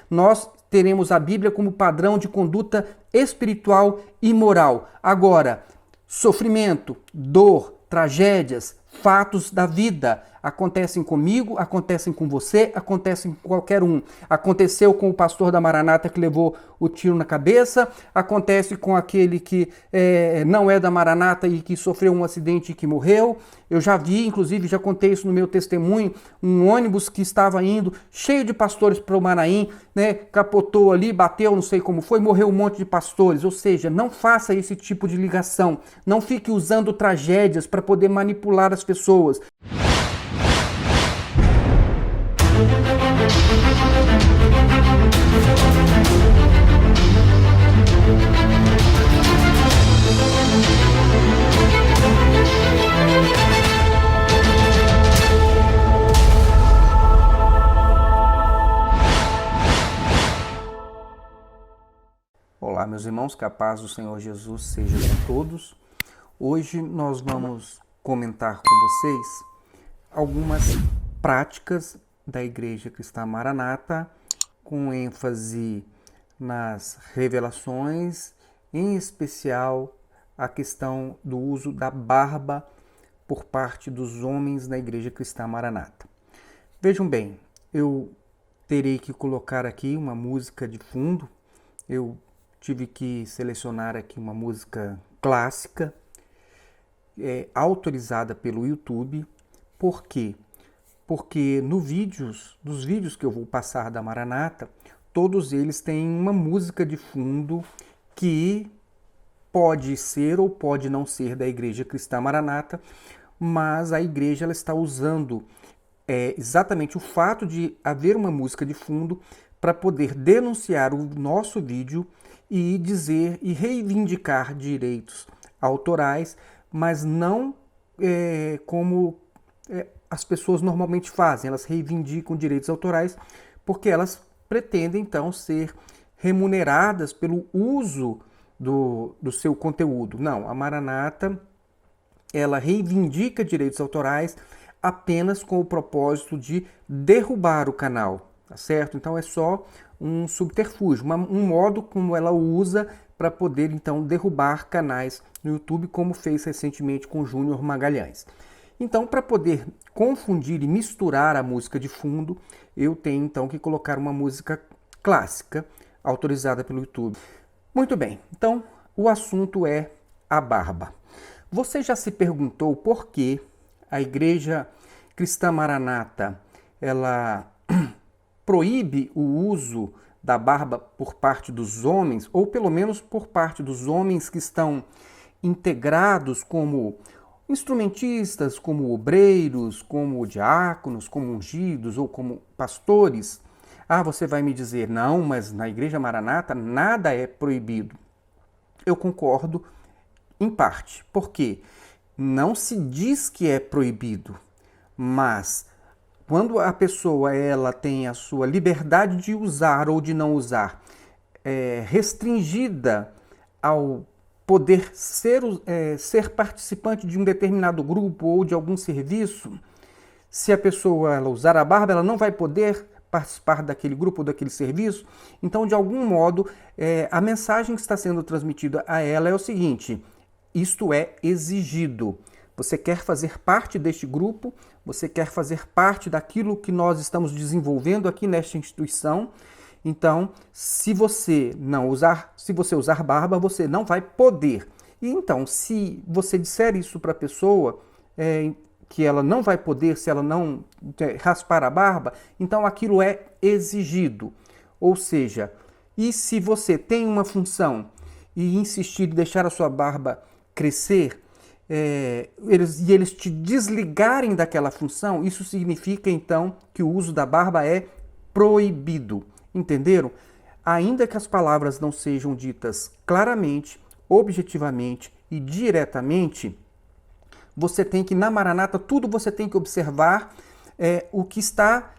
Nós teremos a Bíblia como padrão de conduta espiritual e moral. Agora, sofrimento, dor, tragédias, fatos da vida acontecem comigo, acontecem com você, acontecem com qualquer um. Aconteceu com o pastor da Maranata que levou o tiro na cabeça, acontece com aquele que não é da Maranata e que sofreu um acidente e que morreu. Eu já vi, inclusive, já contei isso no meu testemunho, um ônibus que estava indo, cheio de pastores para o Maraim, né, capotou ali, bateu, não sei como foi, morreu um monte de pastores. Ou seja, não faça esse tipo de ligação. Não fique usando tragédias para poder manipular as pessoas. Olá, meus irmãos, que a paz do Senhor Jesus seja com todos. Hoje nós vamos comentar com vocês algumas práticas da Igreja Cristã Maranata, com ênfase nas revelações, em especial a questão do uso da barba por parte dos homens da Igreja Cristã Maranata. Vejam bem, eu terei que colocar aqui uma música de fundo. Eu tive que selecionar aqui uma música clássica, autorizada pelo YouTube. Por quê? Porque nos vídeos que eu vou passar da Maranata, todos eles têm uma música de fundo que pode ser ou pode não ser da Igreja Cristã Maranata, mas a igreja ela está usando exatamente o fato de haver uma música de fundo para poder denunciar o nosso vídeo e dizer e reivindicar direitos autorais, mas não como as pessoas normalmente fazem. Elas reivindicam direitos autorais porque elas pretendem então ser remuneradas pelo uso do seu conteúdo. Não, a Maranata ela reivindica direitos autorais apenas com o propósito de derrubar o canal, tá certo? Então é só um subterfúgio, um modo como ela usa para poder então derrubar canais no YouTube, como fez recentemente com Júnior Magalhães. Então, para poder confundir e misturar a música de fundo, eu tenho então que colocar uma música clássica autorizada pelo YouTube. Muito bem, então o assunto é a barba. Você já se perguntou por que a Igreja Cristã Maranata ela proíbe o uso da barba por parte dos homens, ou pelo menos por parte dos homens que estão integrados como instrumentistas, como obreiros, como diáconos, como ungidos ou como pastores? Ah, você vai me dizer, não, mas na Igreja Maranata nada é proibido. Eu concordo em parte, porque não se diz que é proibido, mas quando a pessoa ela tem a sua liberdade de usar ou de não usar restringida ao poder ser participante de um determinado grupo ou de algum serviço, se a pessoa ela usar a barba, ela não vai poder participar daquele grupo ou daquele serviço. Então, de algum modo, a mensagem que está sendo transmitida a ela é o seguinte: isto é exigido. Você quer fazer parte deste grupo, você quer fazer parte daquilo que nós estamos desenvolvendo aqui nesta instituição. Então, se você usar barba, você não vai poder. E então, se você disser isso para a pessoa, que ela não vai poder se ela não raspar a barba, então aquilo é exigido. Ou seja, e se você tem uma função e insistir em deixar a sua barba crescer, eles te desligarem daquela função, isso significa então que o uso da barba é proibido. Entenderam? Ainda que as palavras não sejam ditas claramente, objetivamente e diretamente, você tem que, na Maranata, tudo você tem que observar o que está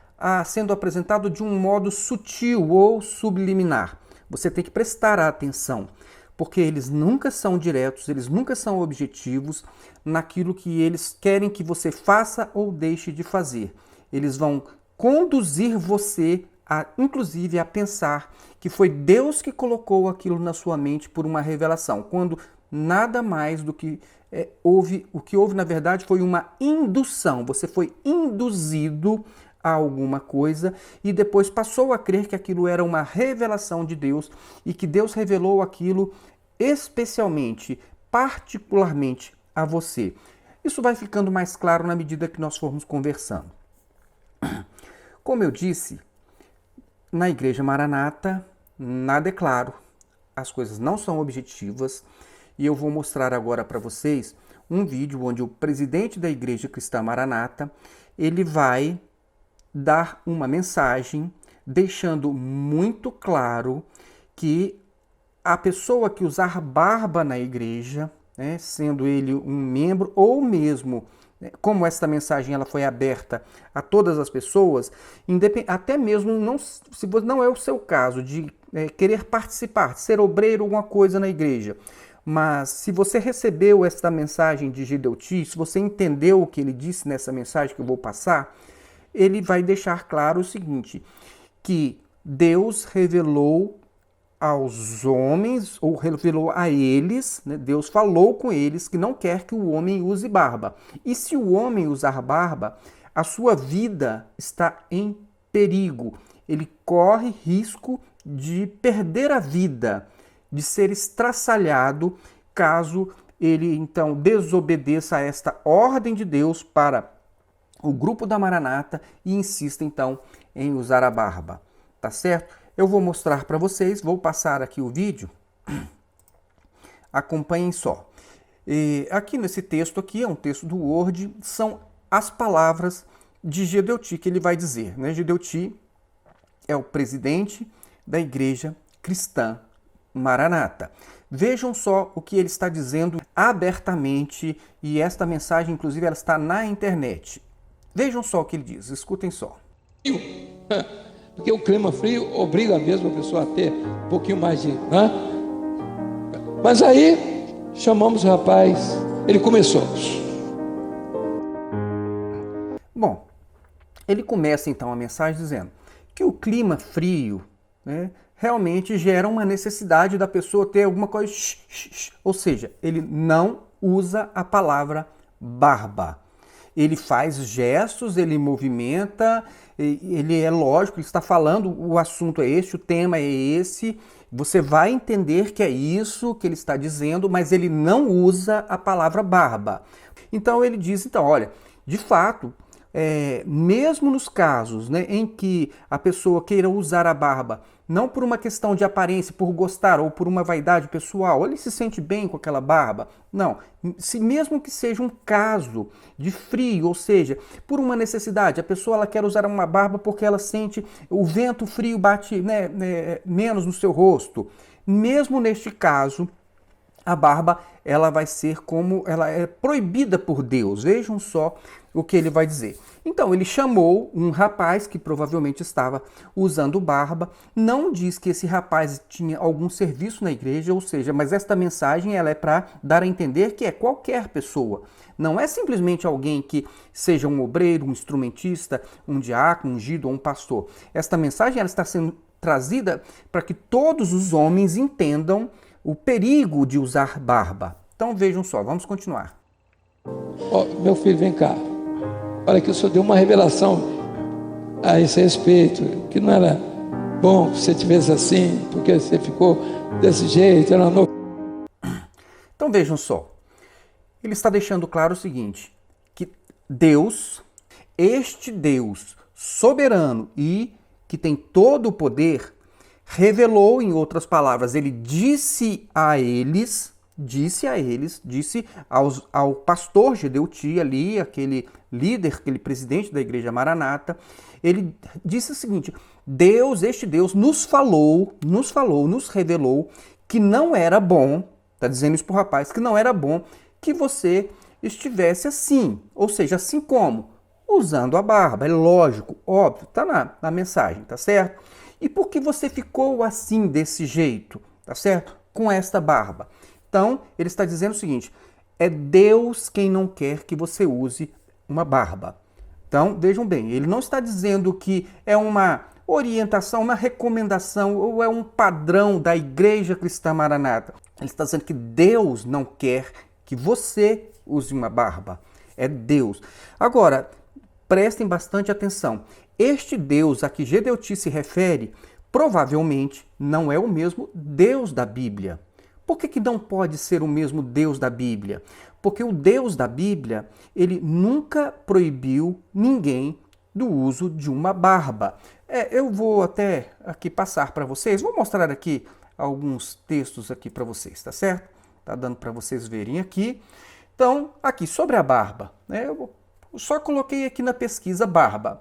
sendo apresentado de um modo sutil ou subliminar. Você tem que prestar atenção, porque eles nunca são diretos, eles nunca são objetivos naquilo que eles querem que você faça ou deixe de fazer. Eles vão conduzir você inclusive a pensar que foi Deus que colocou aquilo na sua mente por uma revelação, quando nada mais do que o que houve, na verdade, foi uma indução. Você foi induzido a alguma coisa e depois passou a crer que aquilo era uma revelação de Deus e que Deus revelou aquilo especialmente, particularmente a você. Isso vai ficando mais claro na medida que nós formos conversando. Como eu disse, na Igreja Maranata, nada é claro, as coisas não são objetivas, e eu vou mostrar agora para vocês um vídeo onde o presidente da Igreja Cristã Maranata, ele vai dar uma mensagem deixando muito claro que a pessoa que usar barba na igreja, né, sendo ele um membro ou mesmo, como essa mensagem ela foi aberta a todas as pessoas, até mesmo se não é o seu caso de querer participar, ser obreiro alguma coisa na igreja, mas se você recebeu esta mensagem de Gideuti, se você entendeu o que ele disse nessa mensagem que eu vou passar, ele vai deixar claro o seguinte, que Deus revelou aos homens, ou revelou a eles, né, Deus falou com eles que não quer que o homem use barba. E se o homem usar barba, a sua vida está em perigo. Ele corre risco de perder a vida, de ser estraçalhado, caso ele então desobedeça a esta ordem de Deus para o grupo da Maranata e insista então em usar a barba, tá certo? Eu vou mostrar para vocês, vou passar aqui o vídeo, acompanhem só. E aqui nesse texto aqui, é um texto do Word, são as palavras de Gideuti que ele vai dizer, né? Gideuti é o presidente da Igreja Cristã Maranata. Vejam só o que ele está dizendo abertamente, e esta mensagem, inclusive, ela está na internet. Vejam só o que ele diz, escutem só. Porque o clima frio obriga mesmo a pessoa a ter um pouquinho mais de... Mas aí, chamamos o rapaz, ele começou. Bom, ele começa então a mensagem dizendo que o clima frio, né, realmente gera uma necessidade da pessoa ter alguma coisa, ou seja, ele não usa a palavra barba. Ele faz gestos, ele movimenta, ele é lógico, ele está falando, o assunto é esse, o tema é esse, você vai entender que é isso que ele está dizendo, mas ele não usa a palavra barba. Então ele diz, então, olha, de fato, mesmo nos casos, né, em que a pessoa queira usar a barba, não por uma questão de aparência, por gostar ou por uma vaidade pessoal, ele se sente bem com aquela barba. Não, se mesmo que seja um caso de frio, ou seja, por uma necessidade, a pessoa ela quer usar uma barba porque ela sente o vento frio bate menos no seu rosto. Mesmo neste caso, a barba ela vai ser como ela é proibida por Deus. Vejam só o que ele vai dizer. Então, ele chamou um rapaz que provavelmente estava usando barba. Não diz que esse rapaz tinha algum serviço na igreja, ou seja, mas esta mensagem ela é para dar a entender que é qualquer pessoa. Não é simplesmente alguém que seja um obreiro, um instrumentista, um diácono, um ungido ou um pastor. Esta mensagem ela está sendo trazida para que todos os homens entendam o perigo de usar barba. Então vejam só, vamos continuar. Meu filho, vem cá. Olha que o Senhor deu uma revelação a esse respeito, que não era bom que você tivesse assim, porque você ficou desse jeito. Então vejam só, ele está deixando claro o seguinte, que Deus, este Deus soberano e que tem todo o poder, revelou, em outras palavras, ele disse ao pastor Gideuti ali, aquele líder, aquele presidente da Igreja Maranata, ele disse o seguinte, este Deus nos revelou que não era bom, está dizendo isso para o rapaz, que não era bom que você estivesse assim, ou seja, assim como? Usando a barba, é lógico, óbvio, está na mensagem, tá certo? E por que você ficou assim, desse jeito, tá certo? Com esta barba. Então, ele está dizendo o seguinte, é Deus quem não quer que você use uma barba. Então, vejam bem, ele não está dizendo que é uma orientação, uma recomendação, ou é um padrão da Igreja Cristã Maranata. Ele está dizendo que Deus não quer que você use uma barba. É Deus. Agora, prestem bastante atenção. Este Deus a que Gedeuti se refere, provavelmente não é o mesmo Deus da Bíblia. Por que não pode ser o mesmo Deus da Bíblia? Porque o Deus da Bíblia, ele nunca proibiu ninguém do uso de uma barba. Eu vou até aqui passar para vocês, vou mostrar aqui alguns textos aqui para vocês, tá certo? Tá dando para vocês verem aqui. Então, aqui sobre a barba, né? Eu só coloquei aqui na pesquisa barba.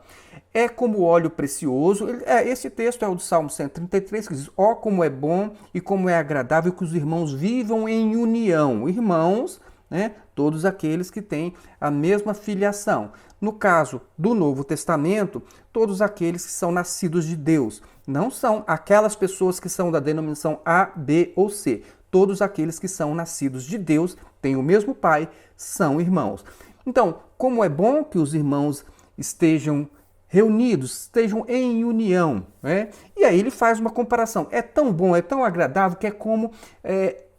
É como óleo precioso. Esse texto é o do Salmo 133, que diz: ó, como é bom e como é agradável que os irmãos vivam em união. Irmãos, né? Todos aqueles que têm a mesma filiação. No caso do Novo Testamento, todos aqueles que são nascidos de Deus. Não são aquelas pessoas que são da denominação A, B ou C. Todos aqueles que são nascidos de Deus, têm o mesmo Pai, são irmãos. Então, como é bom que os irmãos estejam reunidos, estejam em união, né? E aí ele faz uma comparação. É tão bom, é tão agradável que é como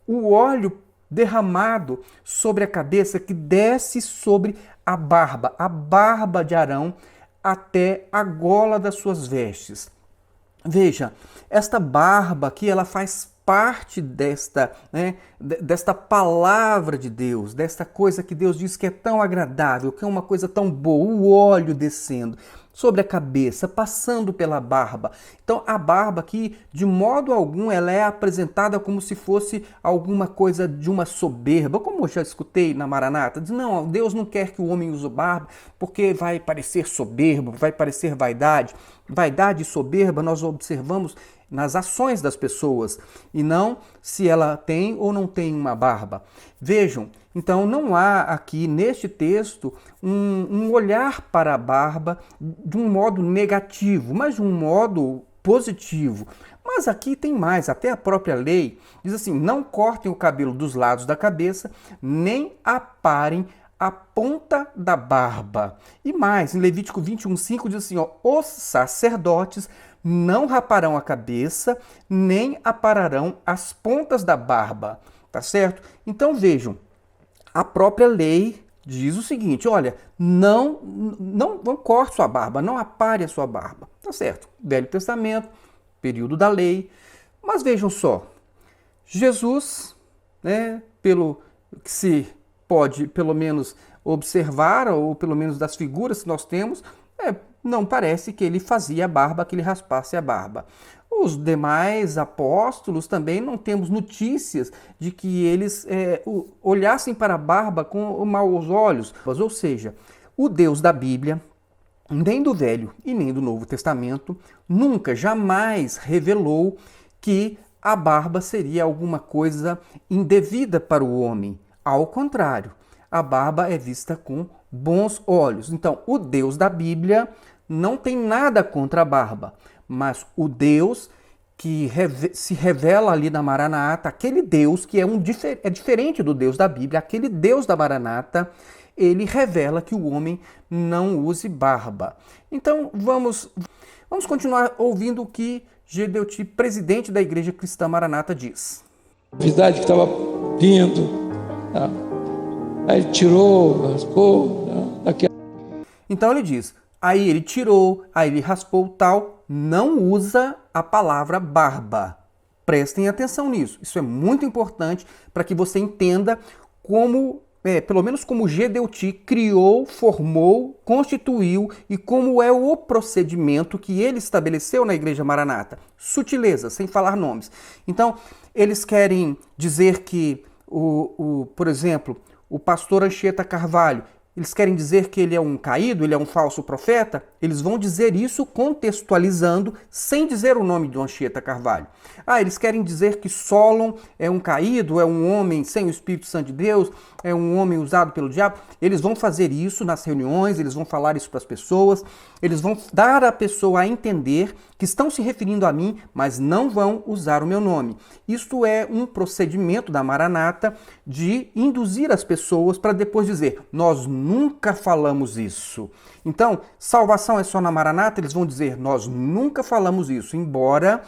o óleo derramado sobre a cabeça que desce sobre a barba de Arão até a gola das suas vestes. Veja, esta barba aqui, ela faz parte desta palavra de Deus, desta coisa que Deus diz que é tão agradável, que é uma coisa tão boa, o óleo descendo sobre a cabeça, passando pela barba. Então a barba aqui, de modo algum, ela é apresentada como se fosse alguma coisa de uma soberba, como eu já escutei na Maranata, diz, não, Deus não quer que o homem use barba, porque vai parecer soberbo, vai parecer vaidade. Vaidade e soberba nós observamos nas ações das pessoas, e não se ela tem ou não tem uma barba. Vejam, então não há aqui neste texto um olhar para a barba de um modo negativo, mas de um modo positivo. Mas aqui tem mais, até a própria lei diz assim: não cortem o cabelo dos lados da cabeça, nem aparem a ponta da barba. E mais, em Levítico 21:5 diz assim, ó, os sacerdotes não raparão a cabeça, nem apararão as pontas da barba, tá certo? Então vejam, a própria lei diz o seguinte, olha, não corte sua barba, não apare a sua barba, tá certo? Velho Testamento, período da lei, mas vejam só, Jesus, né, pelo que se pode pelo menos observar, ou pelo menos das figuras que nós temos, não parece que ele fazia a barba, que ele raspasse a barba. Os demais apóstolos também não temos notícias de que eles olhassem para a barba com maus olhos. Ou seja, o Deus da Bíblia, nem do Velho e nem do Novo Testamento, nunca, jamais revelou que a barba seria alguma coisa indevida para o homem. Ao contrário, a barba é vista com bons olhos. Então, o Deus da Bíblia não tem nada contra a barba, mas o Deus que se revela ali na Maranata, aquele Deus que é diferente do Deus da Bíblia, aquele Deus da Maranata, ele revela que o homem não use barba. Então, vamos continuar ouvindo o que Gedeuti, presidente da Igreja Cristã Maranata, diz. A novidade que estava vindo, tá? Aí ele tirou, raspou, Então ele diz, aí ele tirou, aí ele raspou tal, não usa a palavra barba. Prestem atenção nisso, isso é muito importante para que você entenda como, pelo menos como Gedeuti criou, formou, constituiu e como é o procedimento que ele estabeleceu na Igreja Maranata. Sutileza, sem falar nomes. Então, eles querem dizer que, por exemplo, o pastor Anchieta Carvalho, eles querem dizer que ele é um caído, ele é um falso profeta? Eles vão dizer isso contextualizando, sem dizer o nome de Anchieta Carvalho. Eles querem dizer que Solon é um caído, é um homem sem o Espírito Santo de Deus, é um homem usado pelo diabo. Eles vão fazer isso nas reuniões, eles vão falar isso para as pessoas, Eles vão dar à pessoa a entender que estão se referindo a mim, mas não vão usar o meu nome. Isto é um procedimento da Maranata de induzir as pessoas para depois dizer: nós nunca falamos isso. Então, salvação é só na Maranata? Eles vão dizer: nós nunca falamos isso, embora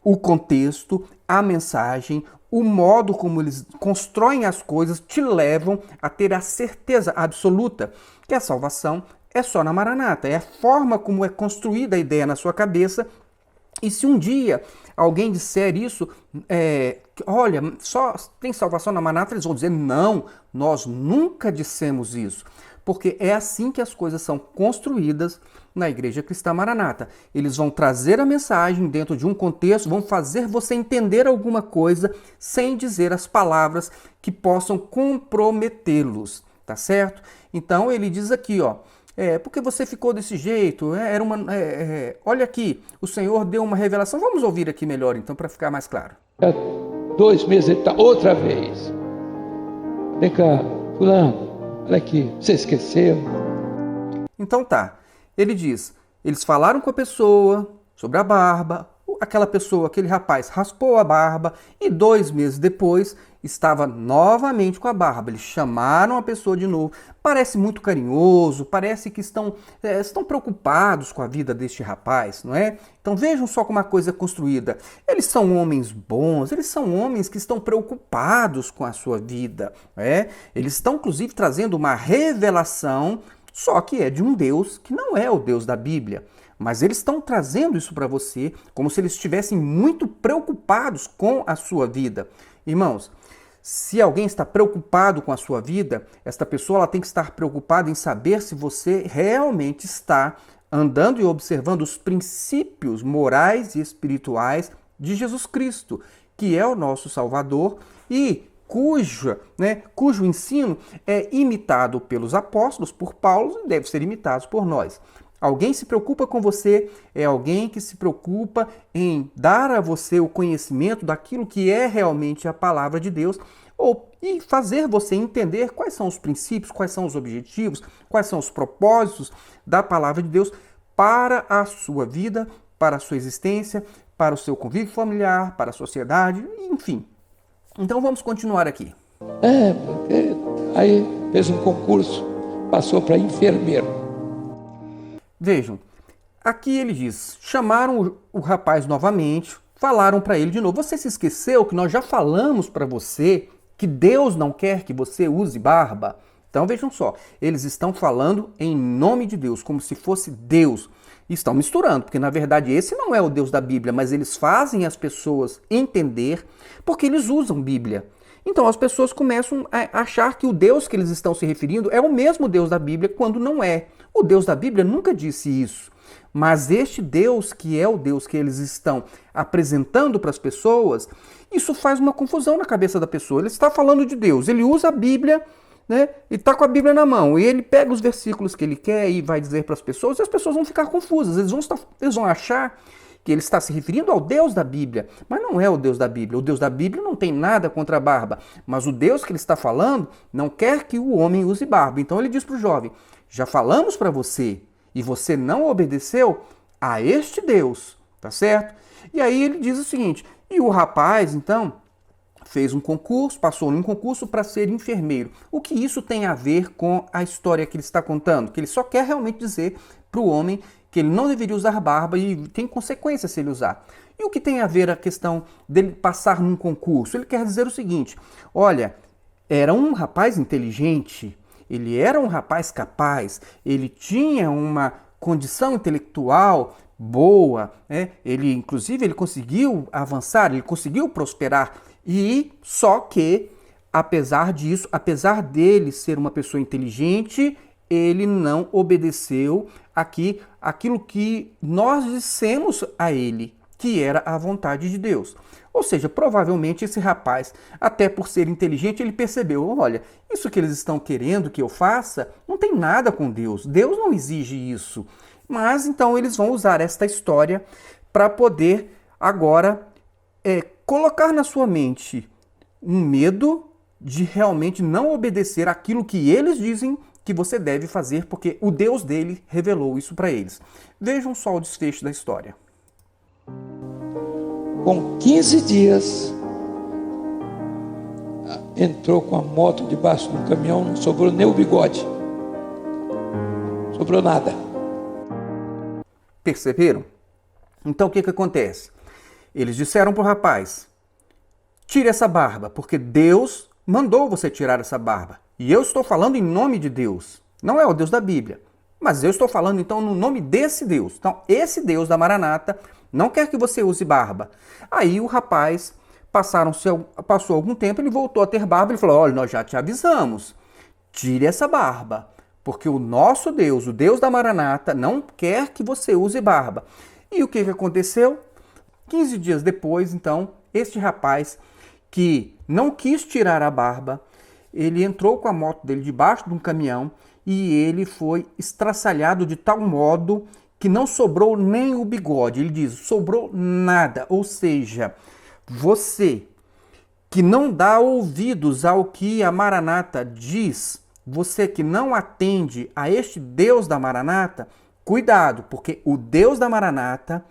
o contexto, a mensagem, o modo como eles constroem as coisas te levam a ter a certeza absoluta que a salvação é só na Maranata. É a forma como é construída a ideia na sua cabeça. E se um dia alguém disser isso, olha, só tem salvação na Maranata, eles vão dizer: não, nós nunca dissemos isso. Porque é assim que as coisas são construídas na Igreja Cristã Maranata. Eles vão trazer a mensagem dentro de um contexto, vão fazer você entender alguma coisa sem dizer as palavras que possam comprometê-los, tá certo? Então ele diz aqui, ó, porque você ficou desse jeito? Olha aqui, o Senhor deu uma revelação. Vamos ouvir aqui melhor então para ficar mais claro. 2 meses ele está outra vez. Vem cá, fulano. Olha aqui, você esqueceu? Então tá, ele diz, eles falaram com a pessoa sobre a barba, aquela pessoa, aquele rapaz raspou a barba e 2 meses depois estava novamente com a barba. Eles chamaram a pessoa de novo. Parece muito carinhoso, parece que estão preocupados com a vida deste rapaz, não é? Então vejam só como a coisa é construída. Eles são homens bons, eles são homens que estão preocupados com a sua vida, não é? Eles estão inclusive trazendo uma revelação, só que é de um Deus que não é o Deus da Bíblia. Mas eles estão trazendo isso para você como se eles estivessem muito preocupados com a sua vida. Irmãos, se alguém está preocupado com a sua vida, esta pessoa ela tem que estar preocupada em saber se você realmente está andando e observando os princípios morais e espirituais de Jesus Cristo, que é o nosso Salvador e cujo ensino é imitado pelos apóstolos, por Paulo, e deve ser imitado por nós. Alguém se preocupa com você, é alguém que se preocupa em dar a você o conhecimento daquilo que é realmente a palavra de Deus, e fazer você entender quais são os princípios, quais são os objetivos, quais são os propósitos da palavra de Deus para a sua vida, para a sua existência, para o seu convívio familiar, para a sociedade, enfim. Então vamos continuar aqui. Aí fez um concurso, passou para enfermeiro. Vejam, aqui ele diz, chamaram o rapaz novamente, falaram para ele de novo: você se esqueceu que nós já falamos para você que Deus não quer que você use barba? Então vejam só, eles estão falando em nome de Deus, como se fosse Deus. E estão misturando, porque na verdade esse não é o Deus da Bíblia, mas eles fazem as pessoas entender porque eles usam Bíblia. Então as pessoas começam a achar que o Deus que eles estão se referindo é o mesmo Deus da Bíblia, quando não é. O Deus da Bíblia nunca disse isso. Mas este Deus, que é o Deus que eles estão apresentando para as pessoas, isso faz uma confusão na cabeça da pessoa. Ele está falando de Deus, ele usa a Bíblia, né? E está com a Bíblia na mão. E ele pega os versículos que ele quer e vai dizer para as pessoas, e as pessoas vão ficar confusas. Eles vão achar que ele está se referindo ao Deus da Bíblia, mas não é o Deus da Bíblia. O Deus da Bíblia não tem nada contra a barba, mas o Deus que ele está falando não quer que o homem use barba. Então ele diz para o jovem: já falamos para você e você não obedeceu a este Deus, tá certo? E aí ele diz o seguinte, e o rapaz então fez um concurso, passou num concurso para ser enfermeiro. O que isso tem a ver com a história que ele está contando? Que ele só quer realmente dizer para o homem que ele não deveria usar barba e tem consequências se ele usar. E o que tem a ver a questão dele passar num concurso? Ele quer dizer o seguinte: olha, era um rapaz inteligente, ele era um rapaz capaz, ele tinha uma condição intelectual boa, né? Ele conseguiu avançar, ele conseguiu prosperar, e só que, apesar disso, apesar dele ser uma pessoa inteligente, ele não obedeceu aquilo que nós dissemos a ele, que era a vontade de Deus. Ou seja, provavelmente esse rapaz, até por ser inteligente, ele percebeu: olha, isso que eles estão querendo que eu faça não tem nada com Deus. Deus não exige isso. Mas então eles vão usar esta história para poder agora colocar na sua mente um medo de realmente não obedecer aquilo que eles dizem que você deve fazer, porque o Deus dele revelou isso para eles. Vejam só o desfecho da história. Com 15 dias, entrou com a moto debaixo de um caminhão, não sobrou nem o bigode. Sobrou nada. Perceberam? Então o que acontece? Eles disseram para o rapaz: tire essa barba, porque Deus mandou você tirar essa barba. E eu estou falando em nome de Deus. Não é o Deus da Bíblia, mas eu estou falando então no nome desse Deus. Então esse Deus da Maranata não quer que você use barba. Aí o rapaz, passou algum tempo, ele voltou a ter barba e falou: olha, nós já te avisamos, tire essa barba, porque o nosso Deus, o Deus da Maranata, não quer que você use barba. E o que aconteceu? 15 dias depois, então, este rapaz que não quis tirar a barba, ele entrou com a moto dele debaixo de um caminhão e ele foi estraçalhado de tal modo que não sobrou nem o bigode. Ele diz, sobrou nada. Ou seja, você que não dá ouvidos ao que a Maranata diz, você que não atende a este Deus da Maranata, cuidado, porque o Deus da Maranata,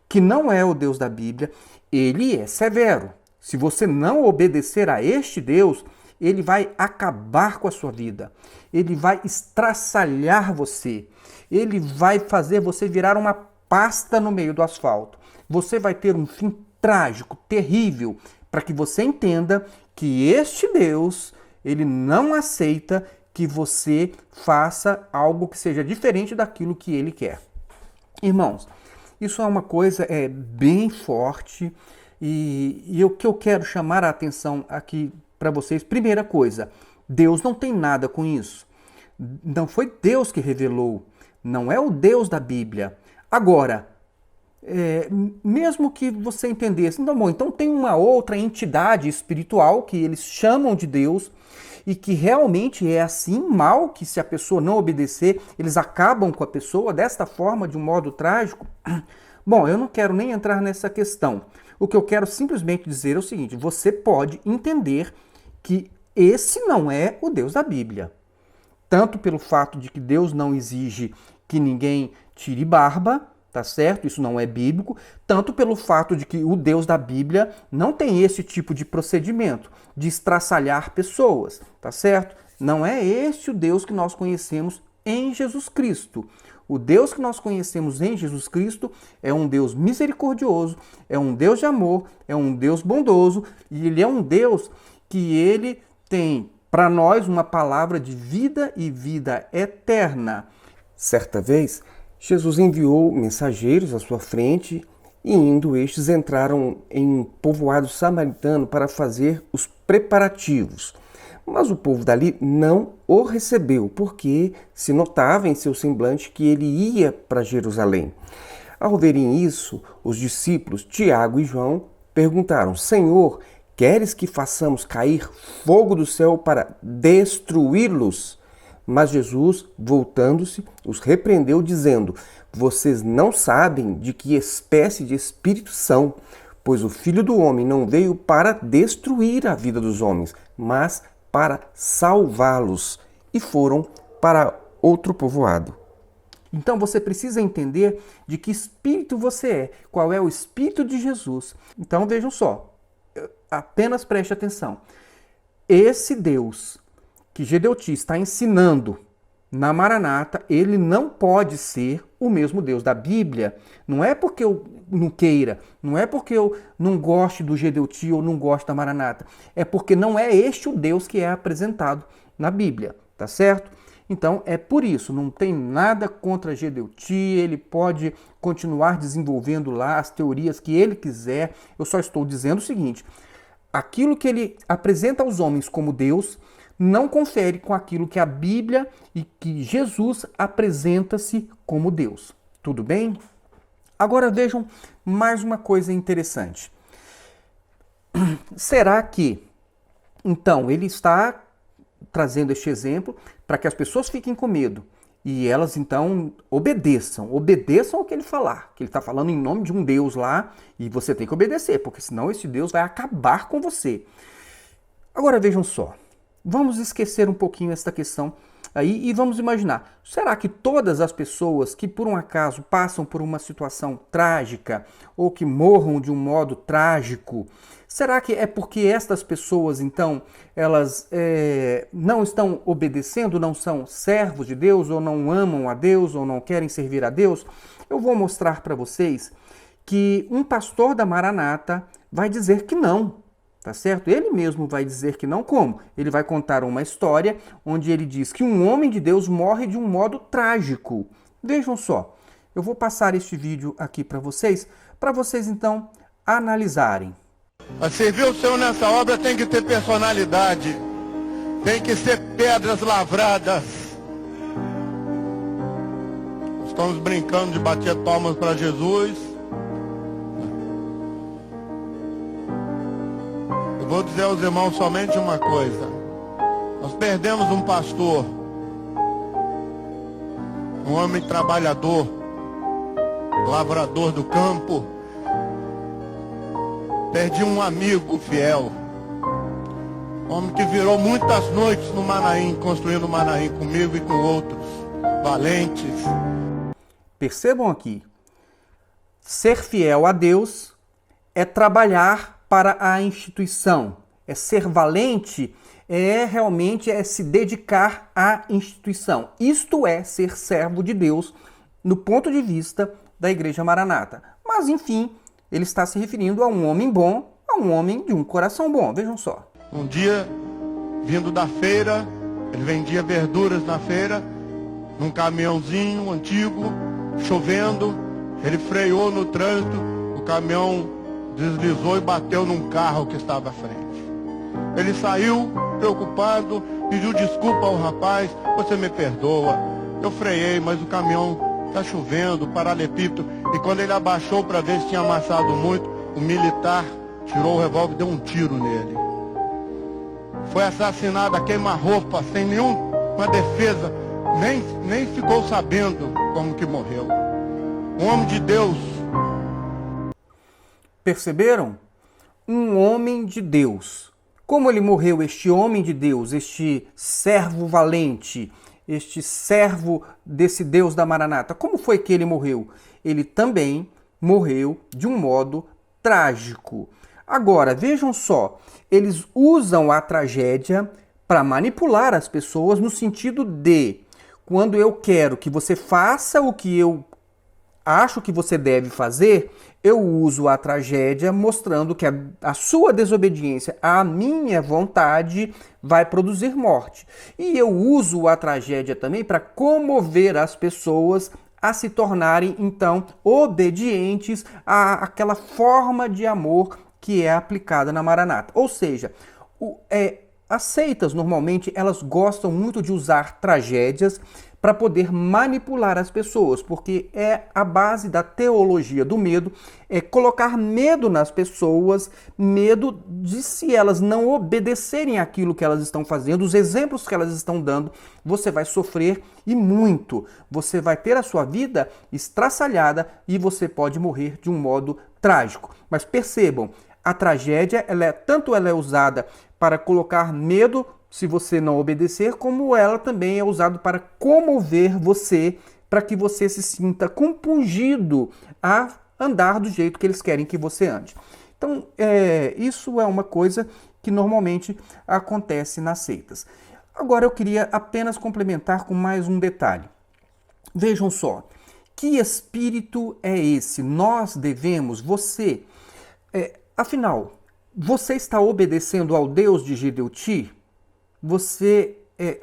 que não é o Deus da Bíblia, ele é severo. Se você não obedecer a este Deus, ele vai acabar com a sua vida. Ele vai estraçalhar você. Ele vai fazer você virar uma pasta no meio do asfalto. Você vai ter um fim trágico, terrível, para que você entenda que este Deus, ele não aceita que você faça algo que seja diferente daquilo que ele quer. Irmãos, isso é uma coisa bem forte e o que eu quero chamar a atenção aqui para vocês, primeira coisa, Deus não tem nada com isso. Não foi Deus que revelou, não é o Deus da Bíblia. Agora, mesmo que você entendesse, então tem uma outra entidade espiritual que eles chamam de Deus e que realmente é assim mal, que se a pessoa não obedecer, eles acabam com a pessoa desta forma, de um modo trágico. Bom, eu não quero nem entrar nessa questão. O que eu quero simplesmente dizer é o seguinte, você pode entender que esse não é o Deus da Bíblia. Tanto pelo fato de que Deus não exige que ninguém tire barba, tá certo? Isso não é bíblico. Tanto pelo fato de que o Deus da Bíblia não tem esse tipo de procedimento, de estraçalhar pessoas, tá certo? Não é este o Deus que nós conhecemos em Jesus Cristo. O Deus que nós conhecemos em Jesus Cristo é um Deus misericordioso, é um Deus de amor, é um Deus bondoso e ele é um Deus que ele tem para nós uma palavra de vida e vida eterna. Certa vez, Jesus enviou mensageiros à sua frente e indo estes entraram em um povoado samaritano para fazer os preparativos. Mas o povo dali não o recebeu, porque se notava em seu semblante que ele ia para Jerusalém. Ao verem isso, os discípulos Tiago e João perguntaram: Senhor, queres que façamos cair fogo do céu para destruí-los? Mas Jesus, voltando-se, os repreendeu, dizendo: Vocês não sabem de que espécie de espírito são, pois o Filho do Homem não veio para destruir a vida dos homens, mas para salvá-los. E foram para outro povoado. Então você precisa entender de que espírito você é, qual é o espírito de Jesus. Então vejam só, apenas preste atenção. Esse Deus que Gedeuti está ensinando na Maranata, ele não pode ser o mesmo Deus da Bíblia. Não é porque eu não queira, não é porque eu não goste do Gedeuti ou não gosto da Maranata. É porque não é este o Deus que é apresentado na Bíblia, tá certo? Então é por isso, não tem nada contra Gedeuti, ele pode continuar desenvolvendo lá as teorias que ele quiser. Eu só estou dizendo o seguinte, aquilo que ele apresenta aos homens como Deus não confere com aquilo que a Bíblia e que Jesus apresenta-se como Deus. Tudo bem? Agora vejam mais uma coisa interessante. Será que, então, ele está trazendo este exemplo para que as pessoas fiquem com medo e elas, então, obedeçam ao que ele falar, que ele está falando em nome de um Deus lá e você tem que obedecer, porque senão esse Deus vai acabar com você. Agora vejam só. Vamos esquecer um pouquinho esta questão aí e vamos imaginar, será que todas as pessoas que por um acaso passam por uma situação trágica ou que morram de um modo trágico, será que é porque estas pessoas, então, elas não estão obedecendo, não são servos de Deus, ou não amam a Deus, ou não querem servir a Deus? Eu vou mostrar para vocês que um pastor da Maranata vai dizer que não, tá certo? Ele mesmo vai dizer que não. Como? Ele vai contar uma história onde ele diz que um homem de Deus morre de um modo trágico. Vejam só, eu vou passar este vídeo aqui para vocês então analisarem. Mas servir o Senhor nessa obra tem que ter personalidade, tem que ser pedras lavradas. Estamos brincando de bater palmas para Jesus. Eu vou dizer aos irmãos somente uma coisa: nós perdemos um pastor, um homem trabalhador, lavrador do campo. Perdi um amigo fiel, homem que virou muitas noites no Manaim, construindo Manaim comigo e com outros valentes. Percebam aqui, ser fiel a Deus é trabalhar para a instituição, é ser valente, realmente se dedicar à instituição. Isto é ser servo de Deus no ponto de vista da Igreja Maranata. Mas enfim, ele está se referindo a um homem bom, a um homem de um coração bom. Vejam só. Um dia, vindo da feira, ele vendia verduras na feira, num caminhãozinho antigo, chovendo, ele freou no trânsito, o caminhão deslizou e bateu num carro que estava à frente. Ele saiu preocupado, pediu desculpa ao rapaz: você me perdoa, eu freiei, mas o caminhão está chovendo, paralelepípedo. E quando ele abaixou para ver se tinha amassado muito, o militar tirou o revólver e deu um tiro nele. Foi assassinado a queima-roupa, sem nenhuma defesa, nem ficou sabendo como que morreu. Um homem de Deus. Perceberam? Um homem de Deus. Como ele morreu, este homem de Deus, este servo valente, este servo desse Deus da Maranata? Como foi que ele morreu? Ele também morreu de um modo trágico. Agora, vejam só, eles usam a tragédia para manipular as pessoas no sentido de, quando eu quero que você faça o que eu acho que você deve fazer, eu uso a tragédia mostrando que a sua desobediência à minha vontade vai produzir morte. E eu uso a tragédia também para comover as pessoas a se tornarem, então, obedientes àquela forma de amor que é aplicada na Maranata. Ou seja, as seitas, normalmente, elas gostam muito de usar tragédias para poder manipular as pessoas, porque é a base da teologia do medo, é colocar medo nas pessoas, medo de, se elas não obedecerem àquilo que elas estão fazendo, os exemplos que elas estão dando, você vai sofrer e muito. Você vai ter a sua vida estraçalhada e você pode morrer de um modo trágico. Mas percebam, a tragédia, tanto ela é usada para colocar medo se você não obedecer, como ela também é usada para comover você, para que você se sinta compungido a andar do jeito que eles querem que você ande. Então, isso é uma coisa que normalmente acontece nas seitas. Agora, eu queria apenas complementar com mais um detalhe. Vejam só, que espírito é esse? Nós devemos, afinal, você está obedecendo ao Deus de Gedeuti?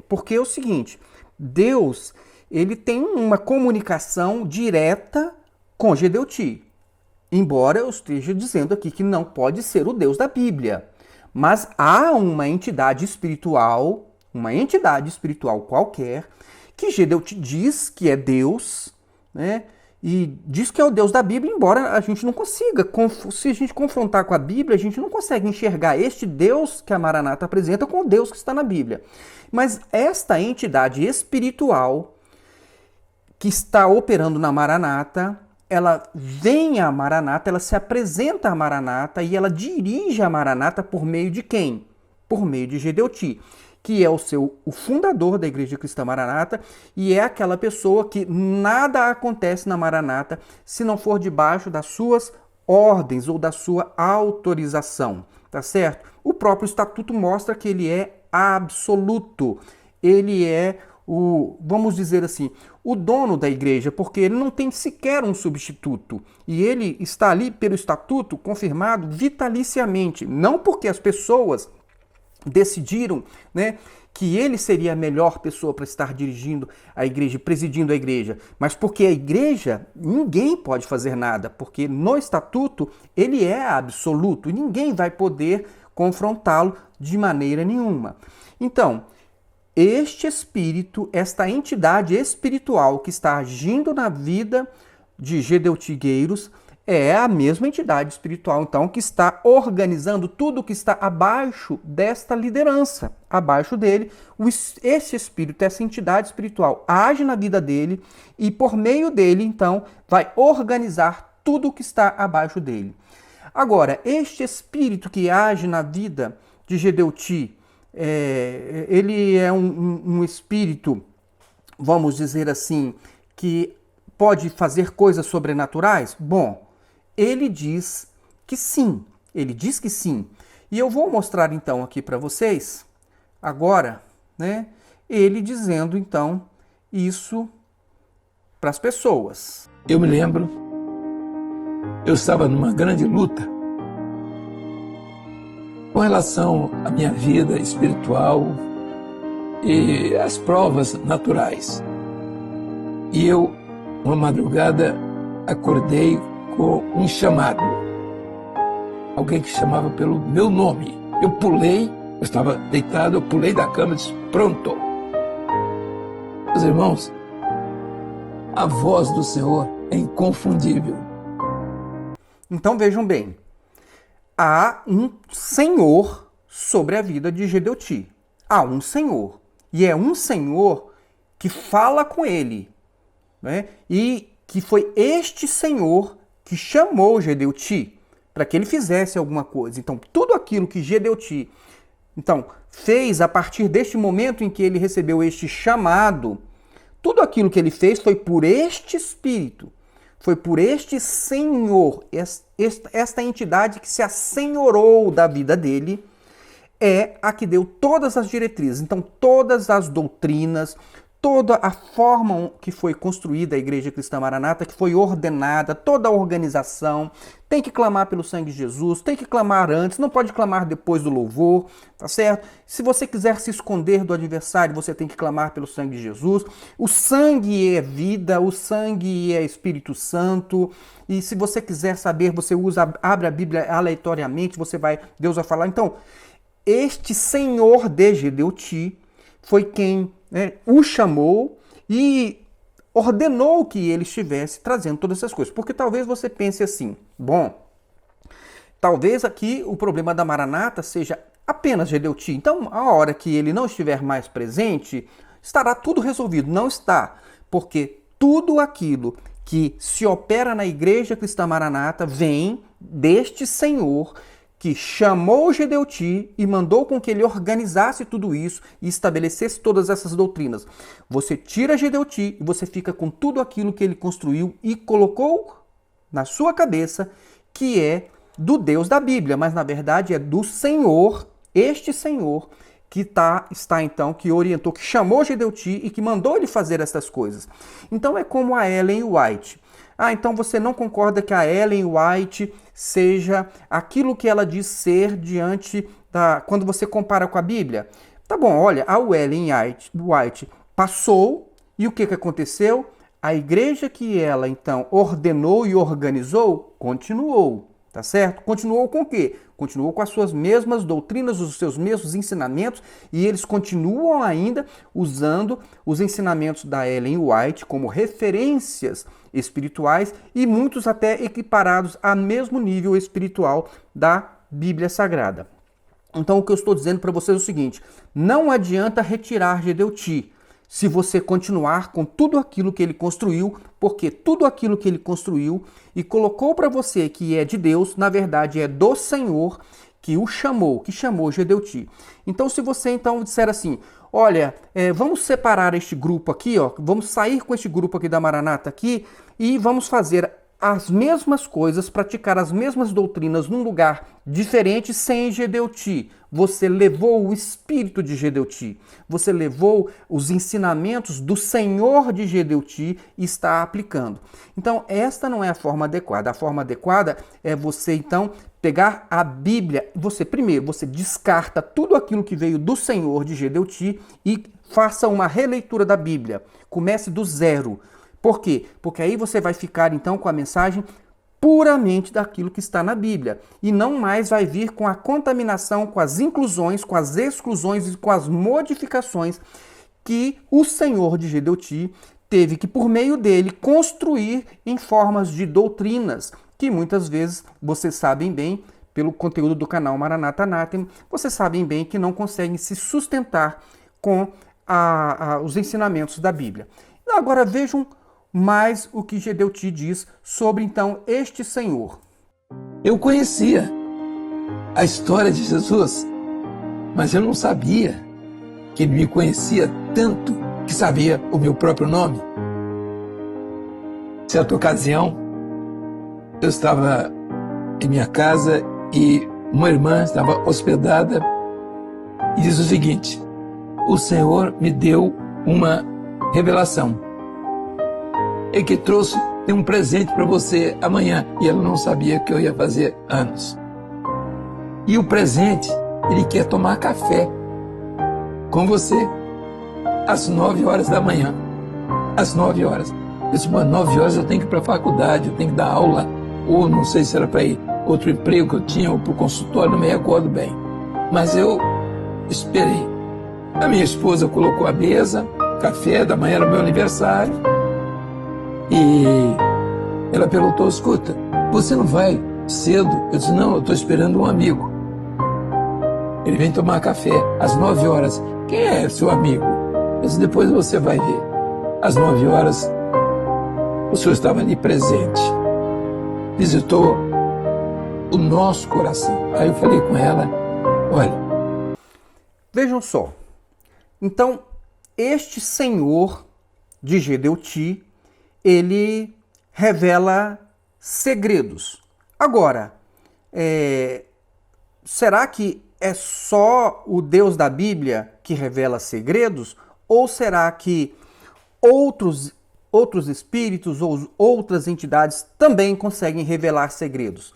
Porque é o seguinte, Deus, ele tem uma comunicação direta com Gedeuti. Embora eu esteja dizendo aqui que não pode ser o Deus da Bíblia. Mas há uma entidade espiritual qualquer, que Gedeuti diz que é Deus, né? E diz que é o Deus da Bíblia, embora a gente não consiga. Se a gente confrontar com a Bíblia, a gente não consegue enxergar este Deus que a Maranata apresenta com o Deus que está na Bíblia. Mas esta entidade espiritual que está operando na Maranata, ela vem à Maranata, ela se apresenta à Maranata e ela dirige a Maranata por meio de quem? Por meio de Gedeuti, que é o fundador da Igreja Cristã Maranata, e é aquela pessoa que nada acontece na Maranata se não for debaixo das suas ordens ou da sua autorização, tá certo? O próprio estatuto mostra que ele é absoluto, ele é vamos dizer assim, o dono da igreja, porque ele não tem sequer um substituto. E ele está ali pelo estatuto confirmado vitaliciamente, não porque as pessoas decidiram, né, que ele seria a melhor pessoa para estar dirigindo a igreja, presidindo a igreja, mas porque a igreja, ninguém pode fazer nada, porque no estatuto ele é absoluto e ninguém vai poder confrontá-lo de maneira nenhuma. Então, este espírito, esta entidade espiritual que está agindo na vida de Gedeutigueiros é a mesma entidade espiritual, então, que está organizando tudo que está abaixo desta liderança, abaixo dele. Esse espírito, essa entidade espiritual age na vida dele e por meio dele, então, vai organizar tudo que está abaixo dele. Agora, este espírito que age na vida de Gedeuti, ele é um espírito, vamos dizer assim, que pode fazer coisas sobrenaturais? Bom, ele diz que sim, ele diz que sim. E eu vou mostrar então aqui para vocês, agora, né, ele dizendo então isso para as pessoas. Eu me lembro, eu estava numa grande luta com relação à minha vida espiritual e às provas naturais. E eu, uma madrugada, acordei com um chamado. Alguém que chamava pelo meu nome. Eu pulei, eu estava deitado, eu pulei da cama e disse, pronto. Meus irmãos, a voz do Senhor é inconfundível. Então vejam bem, há um Senhor sobre a vida de Gedeuti. Há um Senhor. E é um Senhor que fala com ele, né? E que foi este Senhor que chamou Gedeuti para que ele fizesse alguma coisa. Então, tudo aquilo que Gedeuti fez a partir deste momento em que ele recebeu este chamado, tudo aquilo que ele fez foi por este Espírito. Foi por este Senhor, esta entidade que se assenhorou da vida dele, é a que deu todas as diretrizes. Então, todas as doutrinas, toda a forma que foi construída a Igreja Cristã Maranata, que foi ordenada, toda a organização, tem que clamar pelo sangue de Jesus, tem que clamar antes, não pode clamar depois do louvor, tá certo? Se você quiser se esconder do adversário, você tem que clamar pelo sangue de Jesus. O sangue é vida, o sangue é Espírito Santo, e se você quiser saber, você abre a Bíblia aleatoriamente, Deus vai falar. Então, este Senhor de Gedeuti foi quem o chamou e ordenou que ele estivesse trazendo todas essas coisas. Porque talvez você pense assim, bom, talvez aqui o problema da Maranata seja apenas Gedeuti. Então, a hora que ele não estiver mais presente, estará tudo resolvido. Não está, porque tudo aquilo que se opera na Igreja Cristã Maranata vem deste Senhor que chamou Gedeuti e mandou com que ele organizasse tudo isso e estabelecesse todas essas doutrinas. Você tira Gedeuti e você fica com tudo aquilo que ele construiu e colocou na sua cabeça que é do Deus da Bíblia, mas na verdade é do Senhor, este Senhor que está então, que orientou, que chamou Gedeuti e que mandou ele fazer essas coisas. Então é como a Ellen White. Então você não concorda que a Ellen White seja aquilo que ela diz ser quando você compara com a Bíblia? Tá bom, olha, a Ellen White passou e o que aconteceu? A igreja que ela então ordenou e organizou, continuou, tá certo? Continuou com o quê? Continuou com as suas mesmas doutrinas, os seus mesmos ensinamentos, e eles continuam ainda usando os ensinamentos da Ellen White como referências espirituais e muitos até equiparados a mesmo nível espiritual da Bíblia Sagrada. Então o que eu estou dizendo para vocês é o seguinte, não adianta retirar Gedeuti se você continuar com tudo aquilo que ele construiu, porque tudo aquilo que ele construiu e colocou para você que é de Deus, na verdade é do Senhor, que chamou Gedeuti. Então, se você então disser assim, olha, vamos separar este grupo aqui, ó, vamos sair com este grupo aqui da Maranata aqui e vamos fazer as mesmas coisas, praticar as mesmas doutrinas num lugar diferente sem Gedeuti. Você levou o espírito de Gedeuti, você levou os ensinamentos do Senhor de Gedeuti e está aplicando. Então, esta não é a forma adequada. A forma adequada é você, então, pegar a Bíblia. Primeiro, você descarta tudo aquilo que veio do Senhor de Gedeuti e faça uma releitura da Bíblia. Comece do zero. Por quê? Porque aí você vai ficar, então, com a mensagem puramente daquilo que está na Bíblia. E não mais vai vir com a contaminação, com as inclusões, com as exclusões e com as modificações que o Senhor de Gedeuti teve que, por meio dele, construir em formas de doutrinas, que muitas vezes, vocês sabem bem, pelo conteúdo do canal Maranata Anathema, vocês sabem bem que não conseguem se sustentar com os ensinamentos da Bíblia. Agora vejam mais o que Gedeuti diz sobre, então, este Senhor. Eu conhecia a história de Jesus, mas eu não sabia que ele me conhecia tanto que sabia o meu próprio nome. Certa ocasião, eu estava em minha casa e uma irmã estava hospedada e diz o seguinte: o Senhor me deu uma revelação. Ele que trouxe um presente para você amanhã. E ela não sabia que eu ia fazer anos. E o presente, ele quer tomar café com você às 9 horas da manhã. Às 9 horas. Eu disse, 9 horas eu tenho que ir para a faculdade, eu tenho que dar aula, ou não sei se era para ir outro emprego que eu tinha, ou para o consultório, não me recordo bem. Mas eu esperei. A minha esposa colocou a mesa, café da manhã, era meu aniversário, e ela perguntou, escuta, você não vai cedo? Eu disse, não, eu estou esperando um amigo. Ele vem tomar café às 9 horas. Quem é seu amigo? Eu disse, depois você vai ver. Às 9 horas, o senhor estava ali presente. Visitou o nosso coração. Aí eu falei com ela, olha. Vejam só. Então, este Senhor de Gedeuti, ele revela segredos. Agora, será que é só o Deus da Bíblia que revela segredos? Ou será que outros espíritos ou outras entidades também conseguem revelar segredos?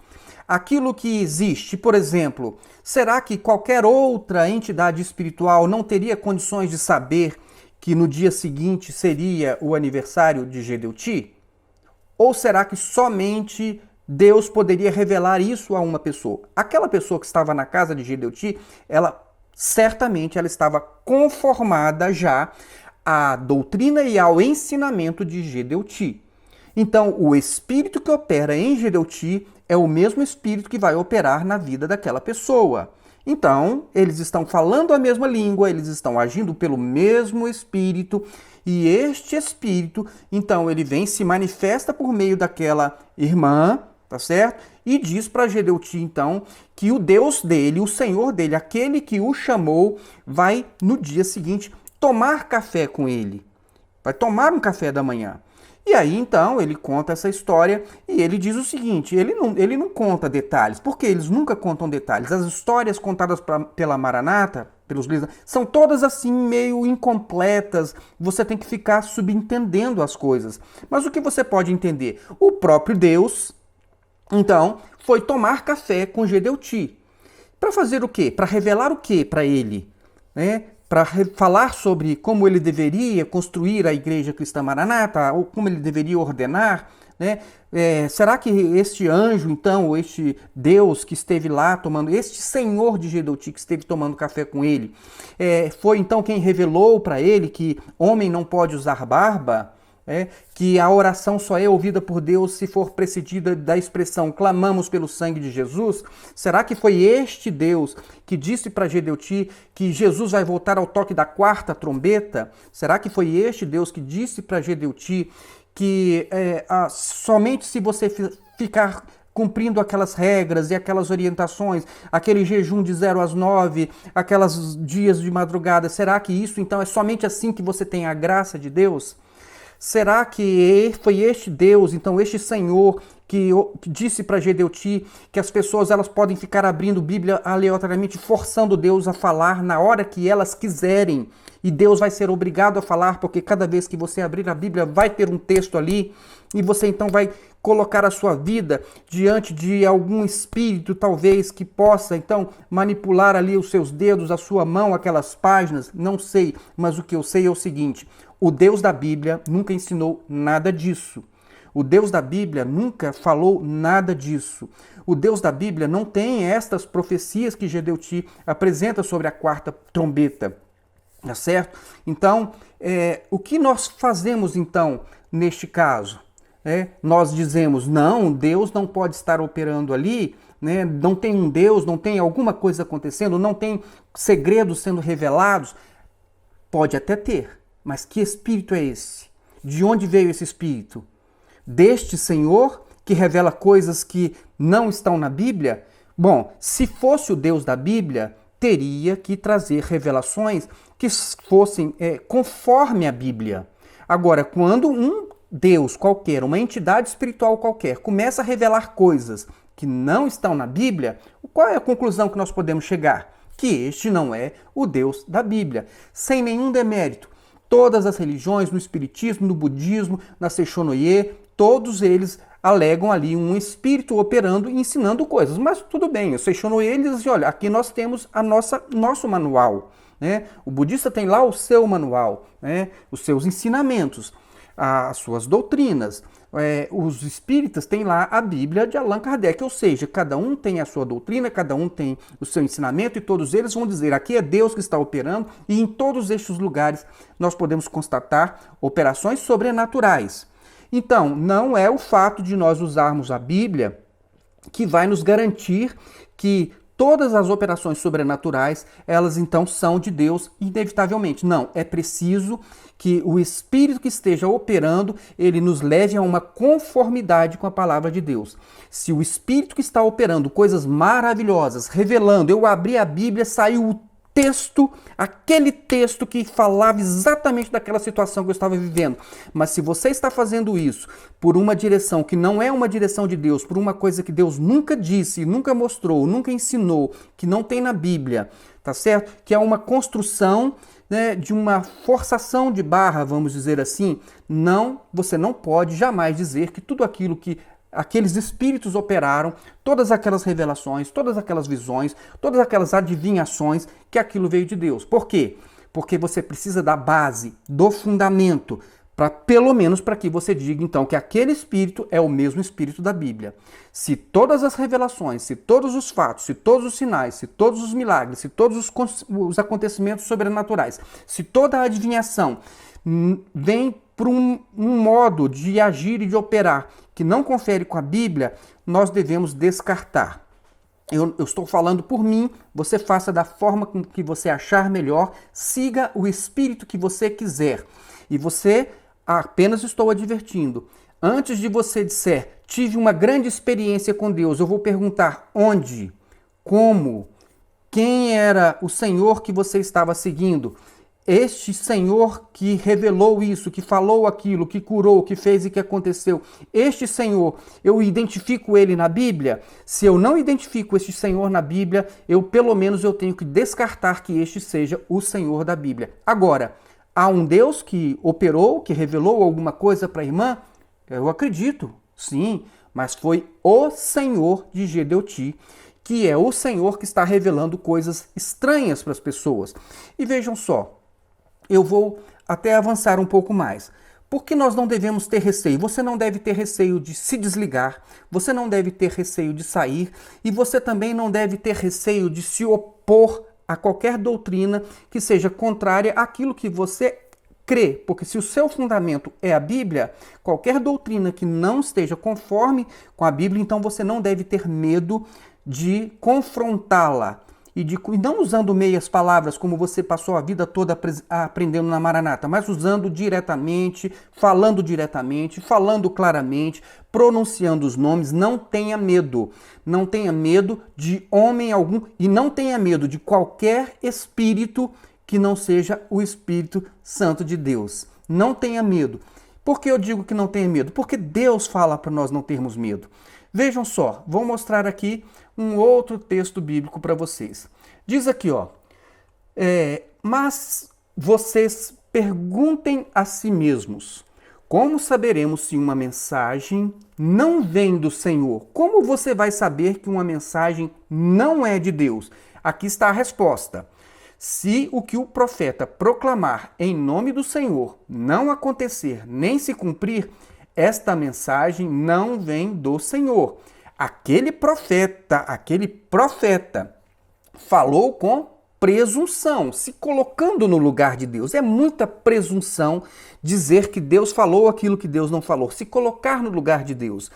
Aquilo que existe, por exemplo, será que qualquer outra entidade espiritual não teria condições de saber que no dia seguinte seria o aniversário de Gedeuti? Ou será que somente Deus poderia revelar isso a uma pessoa? Aquela pessoa que estava na casa de Gedeuti, certamente ela estava conformada já à doutrina e ao ensinamento de Gedeuti. Então, o espírito que opera em Gedeuti é o mesmo espírito que vai operar na vida daquela pessoa. Então, eles estão falando a mesma língua, eles estão agindo pelo mesmo espírito, e este espírito, então, ele vem, se manifesta por meio daquela irmã, tá certo? E diz para Gedeuti, então, que o Deus dele, o Senhor dele, aquele que o chamou, vai, no dia seguinte, tomar café com ele. Vai tomar um café da manhã. E aí, então, ele conta essa história e ele diz o seguinte, ele não conta detalhes, porque eles nunca contam detalhes. As histórias contadas pela Maranata, pelos livros, são todas assim meio incompletas, você tem que ficar subentendendo as coisas. Mas o que você pode entender? O próprio Deus, então, foi tomar café com Gedeuti. Para fazer o quê? Para revelar o quê para ele? Para falar sobre como ele deveria construir a Igreja Cristã Maranata, ou como ele deveria ordenar, né? Será que este anjo, então, ou este Deus que esteve lá tomando, este Senhor de Gedeuti que esteve tomando café com ele, foi então quem revelou para ele que homem não pode usar barba? Que a oração só é ouvida por Deus se for precedida da expressão clamamos pelo sangue de Jesus? Será que foi este Deus que disse para Gedeuti que Jesus vai voltar ao toque da 4ª trombeta? Será que foi este Deus que disse para Gedeuti que somente se você ficar cumprindo aquelas regras e aquelas orientações, aquele jejum de 0 às 9, aquelas dias de madrugada, será que isso então é somente assim que você tem a graça de Deus? Será que foi este Deus, então este Senhor, que disse para Gedeuti que as pessoas elas podem ficar abrindo Bíblia aleatoriamente, forçando Deus a falar na hora que elas quiserem, e Deus vai ser obrigado a falar, porque cada vez que você abrir a Bíblia vai ter um texto ali, e você então vai colocar a sua vida diante de algum espírito, talvez, que possa então manipular ali os seus dedos, a sua mão, aquelas páginas, não sei, mas o que eu sei é o seguinte: o Deus da Bíblia nunca ensinou nada disso. O Deus da Bíblia nunca falou nada disso. O Deus da Bíblia não tem estas profecias que Gedeuti apresenta sobre a quarta trombeta. Tá certo? Então, o que nós fazemos então neste caso? Nós dizemos, não, Deus não pode estar operando ali, né? Não tem um Deus, não tem alguma coisa acontecendo, não tem segredos sendo revelados. Pode até ter, mas que espírito é esse? De onde veio esse espírito? Deste Senhor que revela coisas que não estão na Bíblia? Bom, se fosse o Deus da Bíblia, teria que trazer revelações que fossem conforme a Bíblia. Agora, quando um Deus qualquer, uma entidade espiritual qualquer, começa a revelar coisas que não estão na Bíblia, qual é a conclusão que nós podemos chegar? Que este não é o Deus da Bíblia. Sem nenhum demérito. Todas as religiões, no espiritismo, no budismo, na Seishonoye, todos eles alegam ali um espírito operando e ensinando coisas. Mas tudo bem, o Seishonoye eles dizem, olha, aqui nós temos nosso manual. Né? O budista tem lá o seu manual, né? Os seus ensinamentos, as suas doutrinas. Os espíritas têm lá a Bíblia de Allan Kardec, ou seja, cada um tem a sua doutrina, cada um tem o seu ensinamento e todos eles vão dizer, aqui é Deus que está operando, e em todos estes lugares nós podemos constatar operações sobrenaturais. Então, não é o fato de nós usarmos a Bíblia que vai nos garantir que todas as operações sobrenaturais, elas então são de Deus inevitavelmente. Não, é preciso que o Espírito que esteja operando, ele nos leve a uma conformidade com a palavra de Deus. Se o Espírito que está operando coisas maravilhosas, revelando, eu abri a Bíblia, saiu o texto, aquele texto que falava exatamente daquela situação que eu estava vivendo. Mas se você está fazendo isso por uma direção que não é uma direção de Deus, por uma coisa que Deus nunca disse, nunca mostrou, nunca ensinou, que não tem na Bíblia, tá certo? Que é uma construção, né, de uma forçação de barra, vamos dizer assim, você não pode jamais dizer que tudo aquilo que aqueles espíritos operaram, todas aquelas revelações, todas aquelas visões, todas aquelas adivinhações, que aquilo veio de Deus. Por quê? Porque você precisa da base, do fundamento, pelo menos para que você diga então que aquele espírito é o mesmo espírito da Bíblia. Se todas as revelações, se todos os fatos, se todos os sinais, se todos os milagres, se todos os acontecimentos sobrenaturais, se toda a adivinhação vem por um modo de agir e de operar que não confere com a Bíblia, nós devemos descartar. Eu estou falando por mim, você faça da forma que você achar melhor, siga o espírito que você quiser. E você, apenas estou advertindo, antes de você disser, tive uma grande experiência com Deus, eu vou perguntar onde, como, quem era o Senhor que você estava seguindo. Este Senhor que revelou isso, que falou aquilo, que curou, que fez e que aconteceu. Este Senhor, eu identifico ele na Bíblia? Se eu não identifico este Senhor na Bíblia, pelo menos eu tenho que descartar que este seja o Senhor da Bíblia. Agora, há um Deus que operou, que revelou alguma coisa para a irmã? Eu acredito, sim, mas foi o Senhor de Gedeuti, que é o Senhor que está revelando coisas estranhas para as pessoas. E vejam só, eu vou até avançar um pouco mais. Por que nós não devemos ter receio? Você não deve ter receio de se desligar, você não deve ter receio de sair, e você também não deve ter receio de se opor a qualquer doutrina que seja contrária àquilo que você crê. Porque se o seu fundamento é a Bíblia, qualquer doutrina que não esteja conforme com a Bíblia, então você não deve ter medo de confrontá-la. e não usando meias palavras como você passou a vida toda aprendendo na Maranata, mas usando diretamente, falando claramente, pronunciando os nomes. Não tenha medo. Não tenha medo de homem algum e não tenha medo de qualquer espírito que não seja o Espírito Santo de Deus. Não tenha medo. Por que eu digo que não tenha medo? Porque Deus fala para nós não termos medo. Vejam só, vou mostrar aqui um outro texto bíblico para vocês. Diz aqui, ó, mas vocês perguntem a si mesmos, como saberemos se uma mensagem não vem do Senhor? Como você vai saber que uma mensagem não é de Deus? Aqui está a resposta. Se o que o profeta proclamar em nome do Senhor não acontecer nem se cumprir, esta mensagem não vem do Senhor. Aquele profeta falou com presunção, se colocando no lugar de Deus. É muita presunção dizer que Deus falou aquilo que Deus não falou, se colocar no lugar de Deus.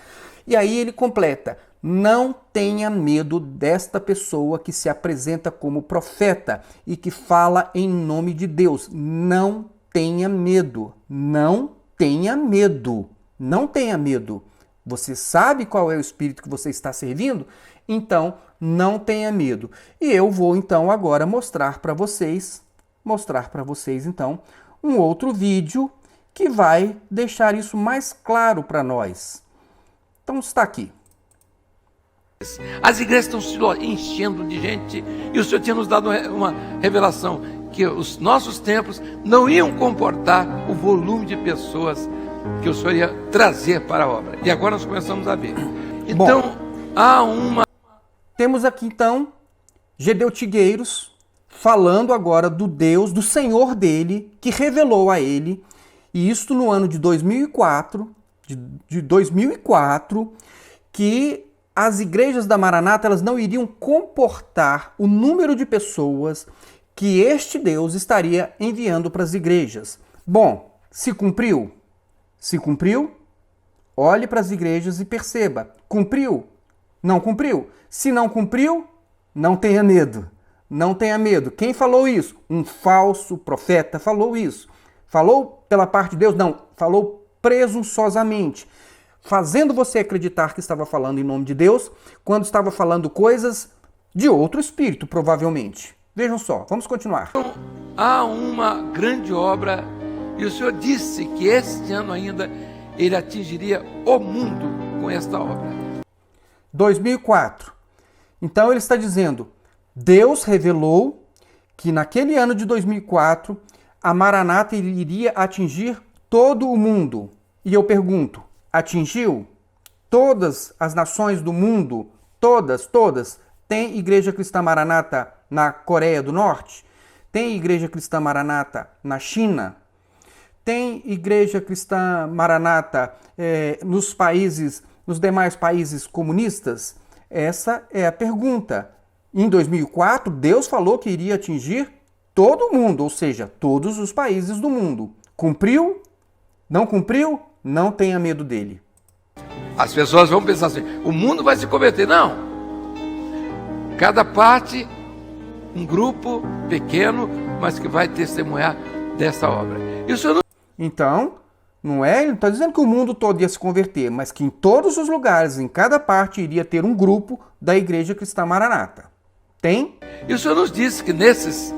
E aí ele completa: não tenha medo desta pessoa que se apresenta como profeta e que fala em nome de Deus. Não tenha medo, não tenha medo. Não tenha medo. Você sabe qual é o espírito que você está servindo? Então, não tenha medo. E eu vou então agora mostrar para vocês então um outro vídeo que vai deixar isso mais claro para nós. Então está aqui. As igrejas estão se enchendo de gente e o Senhor tinha nos dado uma revelação que os nossos templos não iam comportar o volume de pessoas que o Senhor ia trazer para a obra. E agora nós começamos a ver. Então, Temos aqui então Gedeu Tigueiros falando agora do Deus, do Senhor dele, que revelou a ele, e isto no ano de 2004, que as igrejas da Maranata elas não iriam comportar o número de pessoas que este Deus estaria enviando para as igrejas. Bom, se cumpriu? Se cumpriu? Olhe para as igrejas e perceba. Cumpriu? Não cumpriu? Se não cumpriu, não tenha medo. Não tenha medo. Quem falou isso? Um falso profeta falou isso. Falou pela parte de Deus? Não. Falou presunçosamente, fazendo você acreditar que estava falando em nome de Deus, quando estava falando coisas de outro espírito, provavelmente. Vejam só, vamos continuar. Há uma grande obra, e o Senhor disse que este ano ainda ele atingiria o mundo com esta obra. 2004. Então ele está dizendo, Deus revelou que naquele ano de 2004, a Maranata iria atingir todo o mundo. E eu pergunto, atingiu? Todas as nações do mundo, todas, tem Igreja Cristã Maranata na Coreia do Norte? Tem Igreja Cristã Maranata na China? Tem Igreja Cristã Maranata nos demais países comunistas? Essa é a pergunta. Em 2004, Deus falou que iria atingir todo o mundo, ou seja, todos os países do mundo. Cumpriu? Não cumpriu? Não tenha medo dele. As pessoas vão pensar assim, o mundo vai se converter. Não. Cada parte, um grupo pequeno, mas que vai testemunhar dessa obra. E o Senhor não... Então, ele não está dizendo que o mundo todo ia se converter, mas que em todos os lugares, em cada parte, iria ter um grupo da Igreja Cristã Maranata. Tem? E o Senhor nos disse que nesses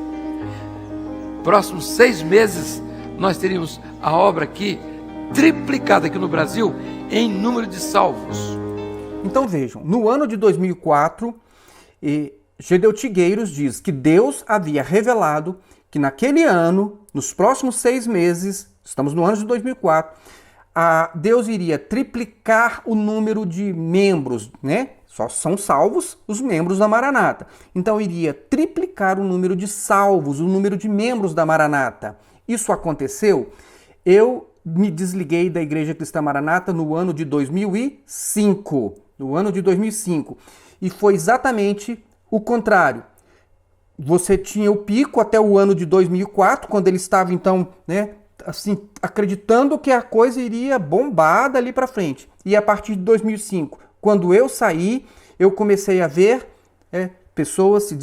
próximos 6 meses, nós teríamos a obra aqui, triplicada aqui no Brasil, em número de salvos. Então vejam, no ano de 2004, Gedeu Tigueiros diz que Deus havia revelado que naquele ano, nos próximos 6 meses, estamos no ano de 2004, Deus iria triplicar o número de membros, né? Só são salvos os membros da Maranata. Então iria triplicar o número de salvos, o número de membros da Maranata. Isso aconteceu? Eu me desliguei da Igreja Cristã Maranata no ano de 2005. No ano de 2005. E foi exatamente o contrário. Você tinha o pico até o ano de 2004, quando ele estava, então, né, assim, acreditando que a coisa iria bombar dali para frente. E a partir de 2005, quando eu saí, eu comecei a ver Pessoas se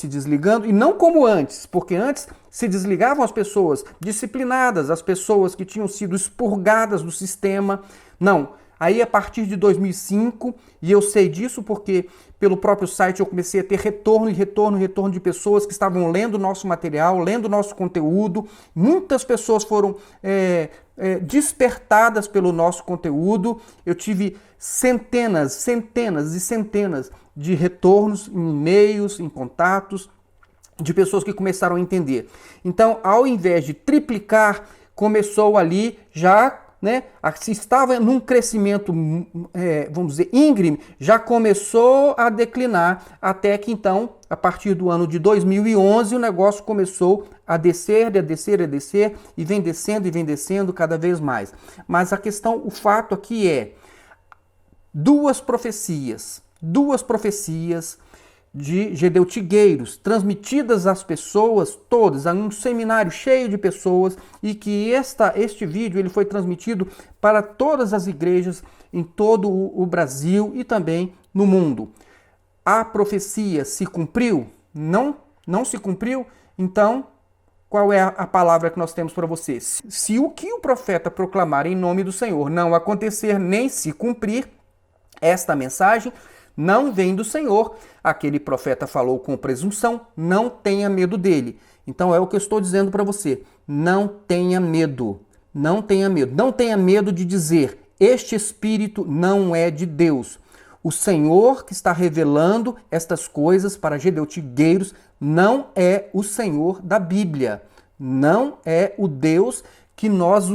desligando, e não como antes, porque antes se desligavam as pessoas disciplinadas, as pessoas que tinham sido expurgadas do sistema. Não, aí a partir de 2005, e eu sei disso porque pelo próprio site eu comecei a ter retorno de pessoas que estavam lendo nosso material, lendo nosso conteúdo. Muitas pessoas foram despertadas pelo nosso conteúdo. Eu tive centenas e centenas de retornos em e-mails, em contatos, de pessoas que começaram a entender. Então, ao invés de triplicar, começou ali já, né, se estava num crescimento, vamos dizer, íngreme, já começou a declinar, até que então, a partir do ano de 2011, o negócio começou a descer, e vem descendo cada vez mais. Mas a questão, o fato aqui é, duas profecias de gedeutigueiros, transmitidas às pessoas todas, a um seminário cheio de pessoas, e que este vídeo ele foi transmitido para todas as igrejas em todo o Brasil e também no mundo. A profecia se cumpriu? Não se cumpriu? Então, qual é a palavra que nós temos para você? Se o que o profeta proclamar em nome do Senhor não acontecer nem se cumprir, esta mensagem não vem do Senhor. Aquele profeta falou com presunção, não tenha medo dele. Então é o que eu estou dizendo para você. Não tenha medo. Não tenha medo. Não tenha medo de dizer, este espírito não é de Deus. O Senhor que está revelando estas coisas para gedeutigueiros não é o Senhor da Bíblia. Não é o Deus que nós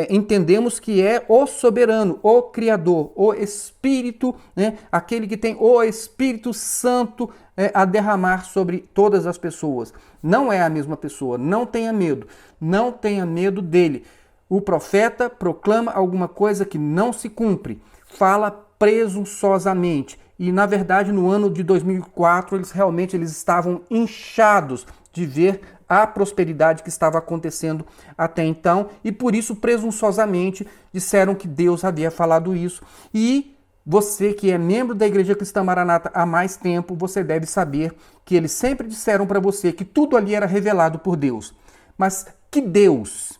entendemos que é o soberano, o Criador, o Espírito, né? Aquele que tem o Espírito Santo a derramar sobre todas as pessoas. Não é a mesma pessoa, não tenha medo dele. O profeta proclama alguma coisa que não se cumpre, fala presunçosamente. E, na verdade, no ano de 2004, eles estavam inchados de ver a prosperidade que estava acontecendo até então, e por isso, presunçosamente, disseram que Deus havia falado isso. E você que é membro da Igreja Cristã Maranata há mais tempo, você deve saber que eles sempre disseram para você que tudo ali era revelado por Deus. Mas que Deus?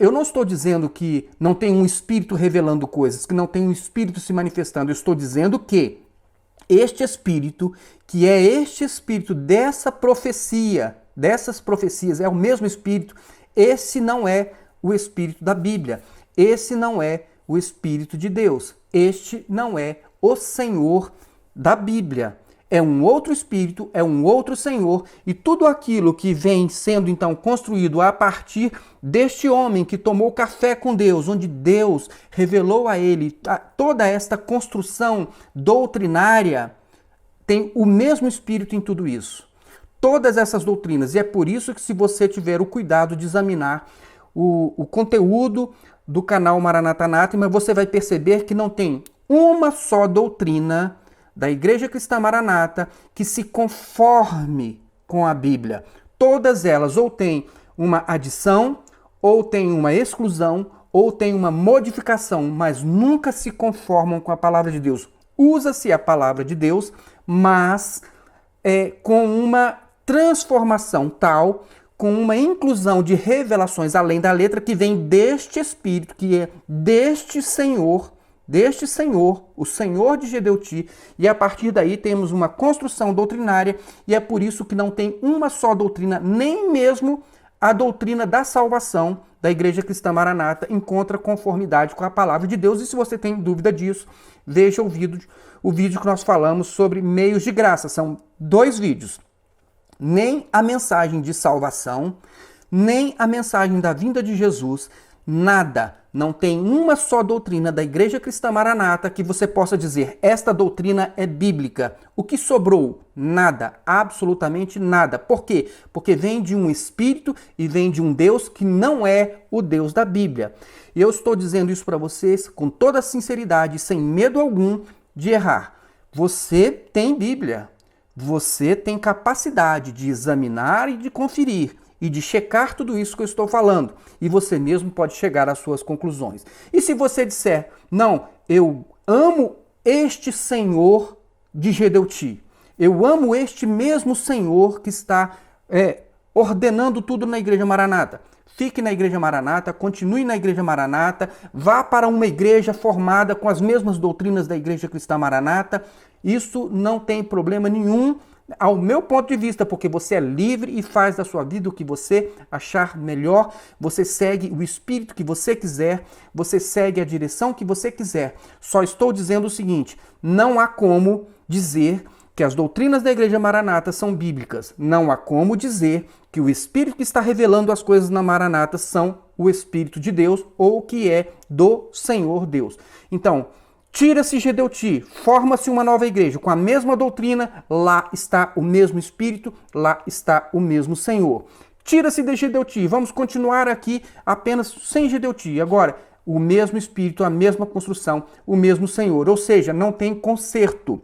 Eu não estou dizendo que não tem um espírito revelando coisas, que não tem um espírito se manifestando. Eu estou dizendo que este espírito, que é este espírito dessa profecia, dessas profecias, é o mesmo espírito. Esse não é o espírito da Bíblia. Esse não é o espírito de Deus. Este não é o Senhor da Bíblia. É um outro espírito, é um outro Senhor, e tudo aquilo que vem sendo então construído a partir deste homem que tomou café com Deus, onde Deus revelou a ele toda esta construção doutrinária, tem o mesmo espírito em tudo isso. Todas essas doutrinas, e é por isso que, se você tiver o cuidado de examinar o conteúdo do canal Maranata Anátema, você vai perceber que não tem uma só doutrina da Igreja Cristã Maranata que se conforme com a Bíblia. Todas elas ou têm uma adição, ou têm uma exclusão, ou têm uma modificação, mas nunca se conformam com a palavra de Deus. Usa-se a palavra de Deus, mas com uma transformação tal, com uma inclusão de revelações além da letra, que vem deste Espírito, que é deste Senhor, o Senhor de Gedeuti, e a partir daí temos uma construção doutrinária, e é por isso que não tem uma só doutrina, nem mesmo a doutrina da salvação da Igreja Cristã Maranata encontra conformidade com a palavra de Deus. E se você tem dúvida disso, veja o vídeo que nós falamos sobre meios de graça. São 2 vídeos. Nem a mensagem de salvação, nem a mensagem da vinda de Jesus, nada. Não tem uma só doutrina da Igreja Cristã Maranata que você possa dizer, esta doutrina é bíblica. O que sobrou? Nada, absolutamente nada. Por quê? Porque vem de um Espírito e vem de um Deus que não é o Deus da Bíblia. E eu estou dizendo isso para vocês com toda sinceridade, sem medo algum de errar. Você tem Bíblia, você tem capacidade de examinar e de conferir, e de checar tudo isso que eu estou falando. E você mesmo pode chegar às suas conclusões. E se você disser, não, eu amo este Senhor de Gedeuti, Eu amo este mesmo Senhor que está ordenando tudo na Igreja Maranata. Fique na Igreja Maranata, continue na Igreja Maranata, vá para uma igreja formada com as mesmas doutrinas da Igreja Cristã Maranata. Isso não tem problema nenhum, ao meu ponto de vista, porque você é livre e faz da sua vida o que você achar melhor, você segue o espírito que você quiser, você segue a direção que você quiser. Só estou dizendo o seguinte, não há como dizer que as doutrinas da Igreja Maranata são bíblicas. Não há como dizer que o Espírito que está revelando as coisas na Maranata são o Espírito de Deus ou que é do Senhor Deus. Então, tira-se Gedeuti, forma-se uma nova igreja com a mesma doutrina, lá está o mesmo Espírito, lá está o mesmo Senhor. Tira-se de Gedeuti, vamos continuar aqui apenas sem Gedeuti. Agora, o mesmo Espírito, a mesma construção, o mesmo Senhor. Ou seja, não tem conserto.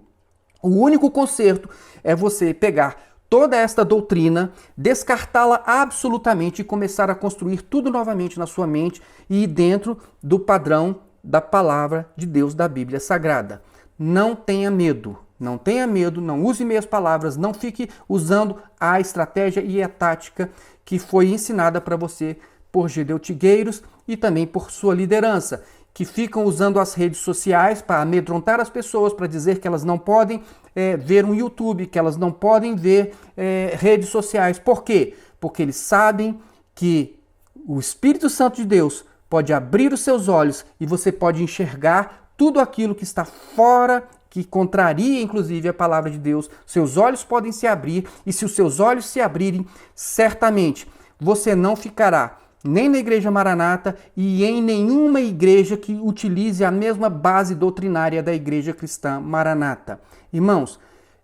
O único conserto é você pegar toda esta doutrina, descartá-la absolutamente e começar a construir tudo novamente na sua mente e ir dentro do padrão da palavra de Deus da Bíblia Sagrada. Não tenha medo, não use meias palavras, não fique usando a estratégia e a tática que foi ensinada para você por gedeutigueiros e também por sua liderança, que ficam usando as redes sociais para amedrontar as pessoas, para dizer que elas não podem ver um YouTube, que elas não podem ver redes sociais. Por quê? Porque eles sabem que o Espírito Santo de Deus pode abrir os seus olhos e você pode enxergar tudo aquilo que está fora, que contraria inclusive a palavra de Deus. Seus olhos podem se abrir e se os seus olhos se abrirem, certamente você não ficará nem na Igreja Maranata e em nenhuma igreja que utilize a mesma base doutrinária da Igreja Cristã Maranata. Irmãos,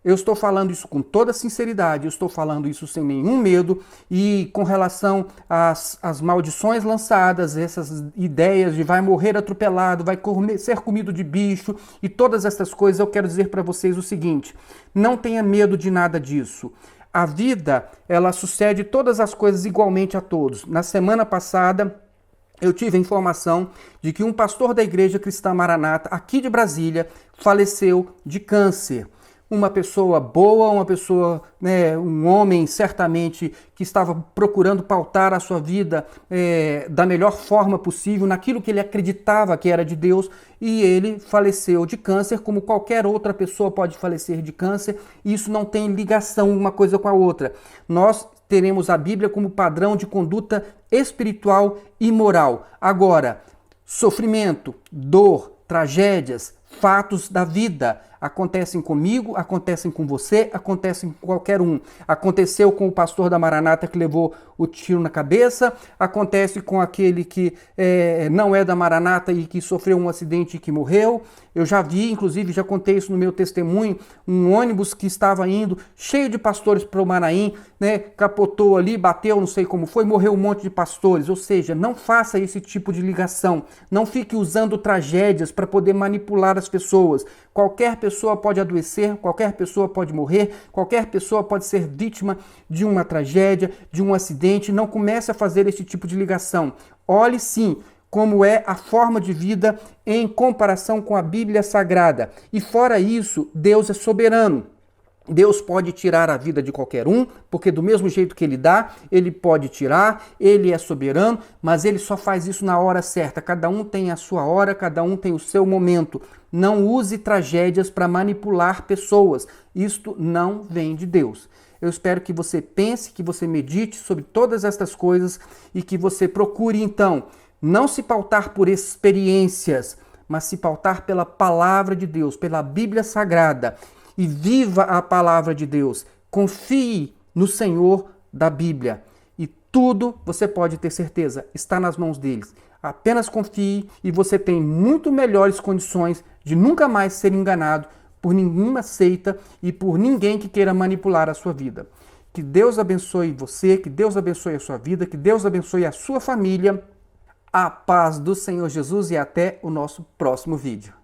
eu estou falando isso com toda sinceridade, eu estou falando isso sem nenhum medo e com relação às maldições lançadas, essas ideias de vai morrer atropelado, vai ser comido de bicho e todas essas coisas, eu quero dizer para vocês o seguinte, não tenha medo de nada disso. A vida, ela sucede todas as coisas igualmente a todos. Na semana passada, eu tive a informação de que um pastor da Igreja Cristã Maranata, aqui de Brasília, faleceu de câncer. Uma pessoa boa, uma pessoa, um homem certamente que estava procurando pautar a sua vida da melhor forma possível, naquilo que ele acreditava que era de Deus, e ele faleceu de câncer, como qualquer outra pessoa pode falecer de câncer, e isso não tem ligação uma coisa com a outra. Nós teremos a Bíblia como padrão de conduta espiritual e moral. Agora, sofrimento, dor, tragédias, fatos da vida acontecem comigo, acontecem com você, acontecem com qualquer um. Aconteceu com o pastor da Maranata que levou o tiro na cabeça, acontece com aquele que não é da Maranata e que sofreu um acidente e que morreu. Eu já vi, inclusive, já contei isso no meu testemunho, um ônibus que estava indo, cheio de pastores para o Maraim, capotou ali, bateu, não sei como foi, morreu um monte de pastores. Ou seja, não faça esse tipo de ligação. Não fique usando tragédias para poder manipular as pessoas. Qualquer pessoa pode adoecer, qualquer pessoa pode morrer, qualquer pessoa pode ser vítima de uma tragédia, de um acidente. Não comece a fazer esse tipo de ligação. Olhe sim como é a forma de vida em comparação com a Bíblia Sagrada. E fora isso, Deus é soberano. Deus pode tirar a vida de qualquer um, porque do mesmo jeito que ele dá, ele pode tirar, ele é soberano, mas ele só faz isso na hora certa. Cada um tem a sua hora, cada um tem o seu momento. Não use tragédias para manipular pessoas. Isto não vem de Deus. Eu espero que você pense, que você medite sobre todas estas coisas e que você procure, então, não se pautar por experiências, mas se pautar pela palavra de Deus, pela Bíblia Sagrada. E viva a palavra de Deus. Confie no Senhor da Bíblia. E tudo, você pode ter certeza, está nas mãos deles. Apenas confie e você tem muito melhores condições de nunca mais ser enganado por nenhuma seita e por ninguém que queira manipular a sua vida. Que Deus abençoe você, que Deus abençoe a sua vida, que Deus abençoe a sua família. A paz do Senhor Jesus e até o nosso próximo vídeo.